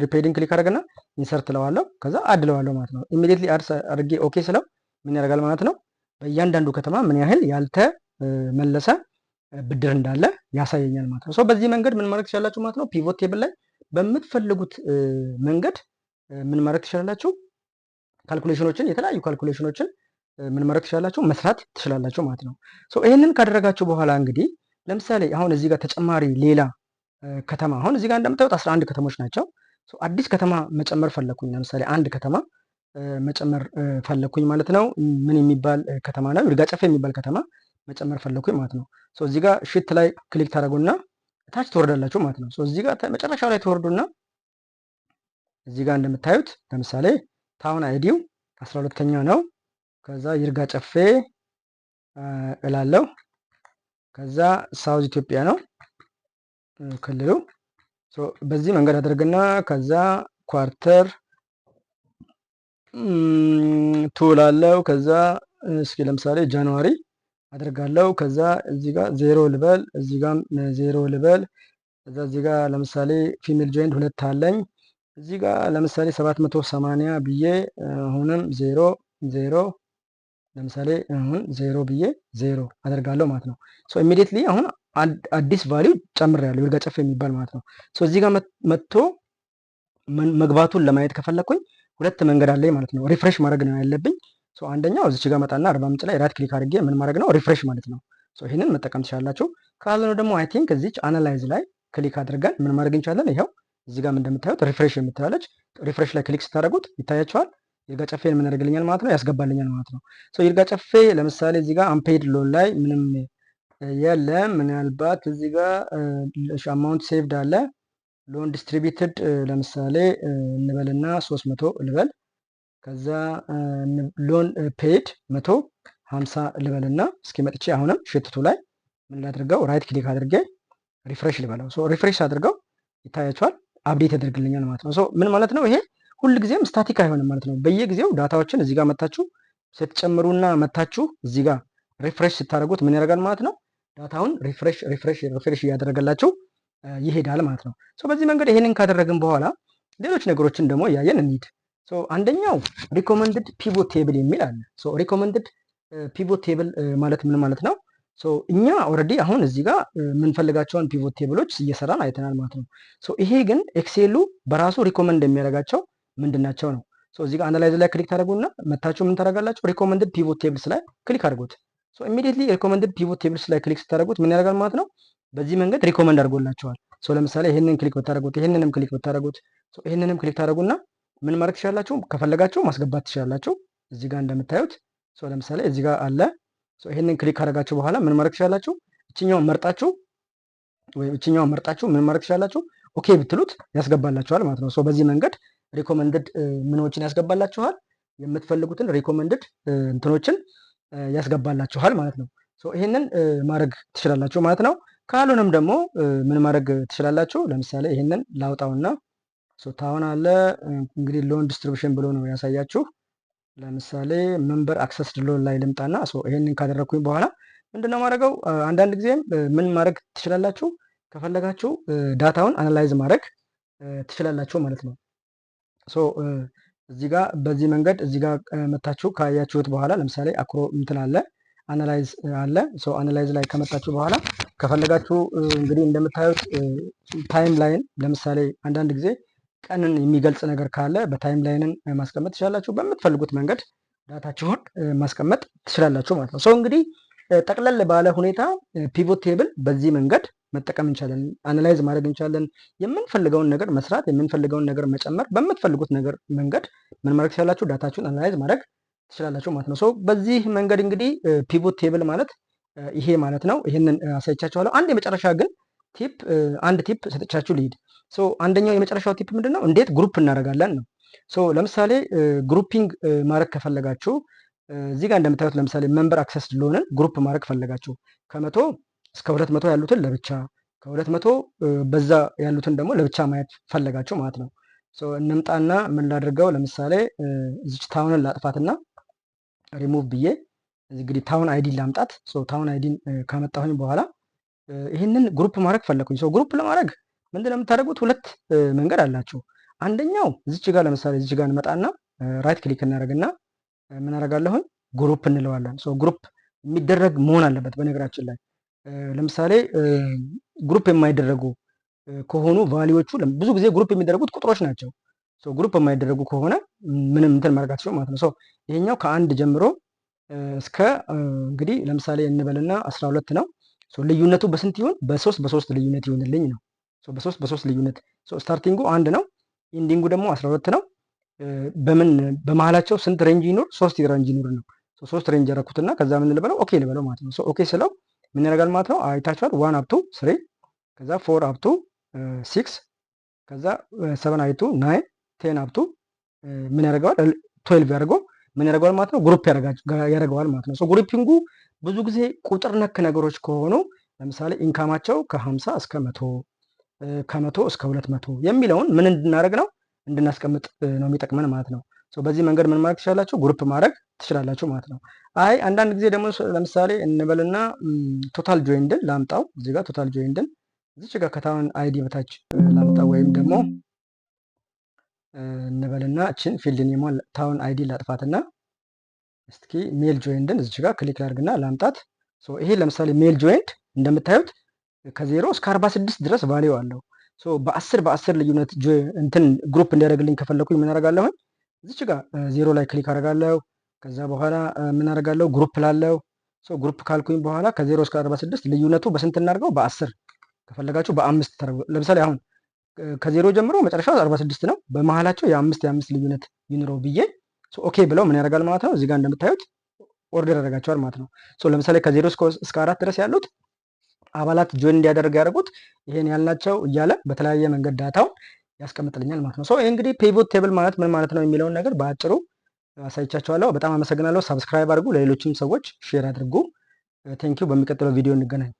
ሪፔድን ክሊክ አደርግና ኢንሰርት ለዋለሁ፣ ከዛ አድ ለዋለሁ ማለት ነው። ኢሚዲየትሊ አድ አድርጌ ኦኬ ስለው ምን ያደርጋል ማለት ነው በእያንዳንዱ ከተማ ምን ያህል ያልተመለሰ ብድር እንዳለ ያሳየኛል ማለት ነው። ሶ በዚህ መንገድ ምን ማድረግ ትችላላችሁ ማለት ነው ፒቮት ቴብል ላይ በምትፈልጉት መንገድ ምን ማድረግ ትችላላችሁ ካልኩሌሽኖችን፣ የተለያዩ ካልኩሌሽኖችን ምን ማድረግ ትችላላችሁ መስራት ትችላላችሁ ማለት ነው። ሶ ይሄንን ካደረጋችሁ በኋላ እንግዲህ ለምሳሌ አሁን እዚህ ጋር ተጨማሪ ሌላ ከተማ አሁን እዚህ ጋር እንደምታዩት 11 ከተሞች ናቸው። ሶ አዲስ ከተማ መጨመር ፈለኩኝ። ለምሳሌ አንድ ከተማ መጨመር ፈለኩኝ ማለት ነው። ምን የሚባል ከተማ ነው? ይርጋ ጨፌ የሚባል ከተማ መጨመር ፈለኩኝ ማለት ነው። ሶ እዚህ ጋር ሽት ላይ ክሊክ ታደርጉና ታች ትወርዳላችሁ ማለት ነው። ሶ እዚህ ጋር መጨረሻው ላይ ትወርዱና እዚህ ጋር እንደምታዩት ለምሳሌ ታውን አይዲው 12ኛ ነው። ከዛ ይርጋ ጨፌ እላለሁ። ከዛ ሳውዝ ኢትዮጵያ ነው ክልሉ። በዚህ መንገድ አድርግና ከዛ ኳርተር ቱላለው። ከዛ እስኪ ለምሳሌ ጃንዋሪ አድርጋለሁ። ከዛ እዚህ ጋር 0 ልበል፣ እዚህ ጋር 0 ልበል። ከዛ እዚህ ጋር ለምሳሌ ፊሜል ጆይንት 2 አለኝ። እዚህ ጋር ለምሳሌ 780 ብዬ አሁንም 0 0 ለምሳሌ አሁን 0 ብዬ 0 አደርጋለሁ ማለት ነው። ሶ ኢሚዲየትሊ አሁን አዲስ ቫልዩ ጨምሬያለሁ ይርጋ ጨፌ የሚባል ማለት ነው። ሶ እዚህ ጋር መጥቶ መግባቱን ለማየት ከፈለኩኝ ሁለት መንገድ አለኝ ማለት ነው። ሪፍሬሽ ማድረግ ነው ያለብኝ። ሶ አንደኛው እዚች ጋር መጣና አርባ ምንጭ ላይ ራይት ክሊክ አድርጌ ምን ማድረግ ነው ሪፍሬሽ ማለት ነው። ሶ ይሄንን መጠቀም ትችላላችሁ። ካልሆነ ደግሞ አይ ቲንክ እዚች አናላይዝ ላይ ክሊክ አድርገን ምን ማድረግ እንችላለን። ይሄው እዚህ ጋር እንደምታዩት ሪፍሬሽ የምትላለች ሪፍሬሽ ላይ ክሊክ ስታደርጉት ይታያችኋል። ይርጋ ጨፌን ምን ያደርግልኛል ማለት ነው ያስገባልኛል ማለት ነው። ሶ ይርጋ ጨፌ ለምሳሌ እዚህ ጋር አንፔድ ሎን ላይ ምንም የለም። ምናልባት እዚህ ጋር አማውንት ሴቭድ አለ። ሎን ዲስትሪቢዩትድ ለምሳሌ እንበልና 300 ልበል። ከዛ ሎን ፔድ 150 ልበልና እስኪ መጥቼ አሁንም ሽትቱ ላይ ምን ላድርገው ራይት ክሊክ አድርጌ ሪፍሬሽ ልበለው። ሶ ሪፍሬሽ አድርገው ይታያችኋል አፕዴት ያደርግልኛል ማለት ነው። ሶ ምን ማለት ነው ይሄ ሁልጊዜም ስታቲክ አይሆንም ማለት ነው። በየጊዜው ዳታዎችን እዚህ ጋር መታችሁ ስትጨምሩና መታችሁ እዚህ ጋር ሪፍሬሽ ስታደርጉት ምን ያደርጋል ማለት ነው ዳታውን ሪፍሬሽ እያደረገላችሁ ይሄዳል ማለት ነው። ሶ በዚህ መንገድ ይሄንን ካደረግን በኋላ ሌሎች ነገሮችን ደግሞ እያየን እንሂድ። ሶ አንደኛው ሪኮመንድድ ፒቮት ቴብል የሚል አለ። ሶ ሪኮመንድድ ፒቮት ቴብል ማለት ምን ማለት ነው? ሶ እኛ ኦልሬዲ አሁን እዚህ ጋር የምንፈልጋቸውን ፒቮት ቴብሎች እየሰራን አይተናል ማለት ነው። ሶ ይሄ ግን ኤክሴሉ በራሱ ሪኮመንድ የሚያደርጋቸው ምንድናቸው ነው? ሶ እዚህ ጋር አናላይዝ ላይ ክሊክ ታደርጉና መታችሁ ምን ታደርጋላችሁ? ሪኮመንድድ ፒቮት ቴብልስ ላይ ክሊክ አድርጉት። ሶ ኢሚዲየትሊ ሪኮመንድድ ፒቮት ቴብልስ ላይ ክሊክ ስታደርጉት ምን ያደርጋል ማለት ነው በዚህ መንገድ ሪኮመንድ አድርጎላቸዋል። ሶ ለምሳሌ ይሄንን ክሊክ ብታደርጉት ይሄንንም ክሊክ ብታደርጉት ሶ ይሄንንም ክሊክ ታደርጉና ምን ማድረግ ትችላላችሁ? ከፈለጋችሁ ማስገባት ትችላላችሁ። እዚህ ጋር እንደምታዩት ሶ ለምሳሌ እዚህ ጋር አለ። ሶ ይሄንን ክሊክ ካደረጋችሁ በኋላ ምን ማድረግ ትችላላችሁ? እችኛውን መርጣችሁ ወይም እችኛውን መርጣችሁ ምን ማድረግ ትችላላችሁ? ኦኬ ብትሉት ያስገባላችኋል ማለት ነው። በዚህ መንገድ ሪኮመንድድ ምኖችን ያስገባላችኋል፣ የምትፈልጉትን ሪኮመንድድ እንትኖችን ያስገባላችኋል ማለት ነው። ይህንን ማድረግ ትችላላችሁ ማለት ነው። ካልሆነም ደግሞ ምን ማድረግ ትችላላችሁ? ለምሳሌ ይህንን ላውጣውና ታውን አለ እንግዲህ ሎን ዲስትሪቢሽን ብሎ ነው ያሳያችሁ። ለምሳሌ መንበር አክሰስ ሎን ላይ ልምጣና ይህንን ካደረግኩኝ በኋላ ምንድነው ማድረገው? አንዳንድ ጊዜም ምን ማድረግ ትችላላችሁ? ከፈለጋችሁ ዳታውን አናላይዝ ማድረግ ትችላላችሁ ማለት ነው። እዚህ ጋር በዚህ መንገድ እዚህ ጋር መታችሁ ካያችሁት በኋላ ለምሳሌ አክሮ እንትን አለ አናላይዝ አለ። አናላይዝ ላይ ከመጣችሁ በኋላ ከፈለጋችሁ እንግዲህ እንደምታዩት ታይም ላይን ለምሳሌ አንዳንድ ጊዜ ቀንን የሚገልጽ ነገር ካለ በታይም ላይንን ማስቀመጥ ትችላላችሁ። በምትፈልጉት መንገድ ዳታችሁን ማስቀመጥ ትችላላችሁ ማለት ነው። እንግዲህ ጠቅለል ባለ ሁኔታ ፒቮት ቴብል በዚህ መንገድ መጠቀም እንችላለን። አናላይዝ ማድረግ እንችላለን። የምንፈልገውን ነገር መስራት፣ የምንፈልገውን ነገር መጨመር፣ በምትፈልጉት ነገር መንገድ ምን ማድረግ ትችላላችሁ? ዳታችሁን አናላይዝ ማድረግ ትችላላችሁ ማለት ነው። በዚህ መንገድ እንግዲህ ፒቮት ቴብል ማለት ይሄ ማለት ነው። ይህንን አሳይቻችኋለሁ። አንድ የመጨረሻ ግን ቲፕ አንድ ቲፕ ሰጥቻችሁ ልሂድ። አንደኛው የመጨረሻው ቲፕ ምንድነው? እንዴት ግሩፕ እናደርጋለን ነው። ለምሳሌ ግሩፒንግ ማድረግ ከፈለጋችሁ እዚህ ጋር እንደምታዩት ለምሳሌ መንበር አክሰስ ሎንን ግሩፕ ማድረግ ፈለጋችሁ ከ100 እስከ 200 ያሉትን ለብቻ ከ200 በዛ ያሉትን ደግሞ ለብቻ ማየት ፈለጋችሁ ማለት ነው። እንምጣና ምን ላድርገው? ለምሳሌ እዚች ታውንን ላጥፋትና ሪሙቭ ብዬ እንግዲህ ታውን አይዲን ላምጣት። ታውን አይዲን ካመጣሁኝ በኋላ ይህንን ግሩፕ ማድረግ ፈለኩኝ። ግሩፕ ለማድረግ ምንድነው የምታደርጉት? ሁለት መንገድ አላችሁ። አንደኛው እዚች ጋር ለምሳሌ እዚች ጋር እንመጣና ራይት ክሊክ እናደርግና ምን አደርጋለሁኝ? ግሩፕ እንለዋለን። ግሩፕ የሚደረግ መሆን አለበት። በነገራችን ላይ ለምሳሌ ግሩፕ የማይደረጉ ከሆኑ ቫሊዎቹ ብዙ ጊዜ ግሩፕ የሚደረጉት ቁጥሮች ናቸው። ግሩፕ የማይደረጉ ከሆነ ምንም እንትን ማድረጋቸው ማለት ነው። ይሄኛው ከአንድ ጀምሮ እስከ እንግዲህ ለምሳሌ እንበልና 12 ነው። ልዩነቱ በስንት ይሁን? በሶስት ልዩነት ይሁንልኝ ነው። በሶስት ልዩነት ስታርቲንጉ አንድ ነው፣ ኢንዲንጉ ደግሞ 12 ነው። በመሀላቸው ስንት ሬንጅ ይኖር? 3 ሬንጅ ይኖር ነው። 3 ሬንጅ ያደረኩትና ከዛ ምን ልበለው? ኦኬ ልበለው ማለት ነው። ኦኬ ስለው ምን ያደርጋል ማለት ነው? አይታችኋል። 1 አፕ ቱ 3 ከዛ 4 አፕ ቱ 6 ከዛ 7 አይ ቱ 9 10 አፕ ቱ ምን ያደርገዋል? 12 ያደርገው ምን ያደርገዋል ማለት ነው? ግሩፕ ያደርገዋል ማለት ነው። ግሩፒንጉ ብዙ ጊዜ ቁጥር ነክ ነገሮች ከሆኑ ለምሳሌ ኢንካማቸው ከ50 እስከ 100 ከ100 እስከ 200 የሚለውን ምን እንድናደርግ ነው እንድናስቀምጥ ነው የሚጠቅመን ማለት ነው። በዚህ መንገድ ምን ማድረግ ትችላላችሁ? ግሩፕ ማድረግ ትችላላችሁ ማለት ነው። አንዳንድ ጊዜ ደግሞ ለምሳሌ እንበልና ቶታል ጆይንድን ላምጣው። እዚህ ጋር ቶታል ጆይንድን እዚች ጋር ከታውን አይዲ በታች ላምጣው፣ ወይም ደግሞ እንበልና እችን ፊልድ ኔሟን ታውን አይዲ ላጥፋትና እስኪ ሜል ጆይንድን እዚች ጋር ክሊክ ላድርግና ላምጣት። ይሄ ለምሳሌ ሜል ጆይንድ እንደምታዩት ከ0 እስከ 46 ድረስ ቫሊዩ አለው። በ10 ልዩነት እንትን ግሩፕ እንዲያደርግልኝ ከፈለኩኝ ምን አደርጋለሁ? እዚች ጋር 0 ላይ ክሊክ አደርጋለሁ። ከዛ በኋላ ምን አደርጋለሁ? ግሩፕ ላለው ግሩፕ ካልኩኝ በኋላ ከ0 እስከ 46 ልዩነቱ በስንት እናድርገው? በ10 ከፈለጋችሁ በ5 ተደርጎ ለምሳሌ አሁን ከ0 ጀምሮ መጨረሻው 46 ነው። በመሃላቸው የ5 ልዩነት ይኑረው ብዬ ኦኬ ብለው ምን ያደርጋል ማለት ነው? እዚህ ጋር እንደምታዩት ኦርደር ያደርጋቸዋል ማለት ነው። ለምሳሌ ከ0 እስከ 4 ድረስ ያሉት አባላት ጆይን እንዲያደርግ ያደርጉት ይሄን ያልናቸው እያለ በተለያየ መንገድ ዳታውን ያስቀምጥልኛል ማለት ነው። ይሄ እንግዲህ ፒቮት ቴብል ማለት ምን ማለት ነው የሚለውን ነገር በአጭሩ አሳይቻችኋለሁ። በጣም አመሰግናለሁ። ሰብስክራይብ አድርጉ፣ ለሌሎችም ሰዎች ሼር አድርጉ። ቴንኪው። በሚቀጥለው ቪዲዮ እንገናኝ።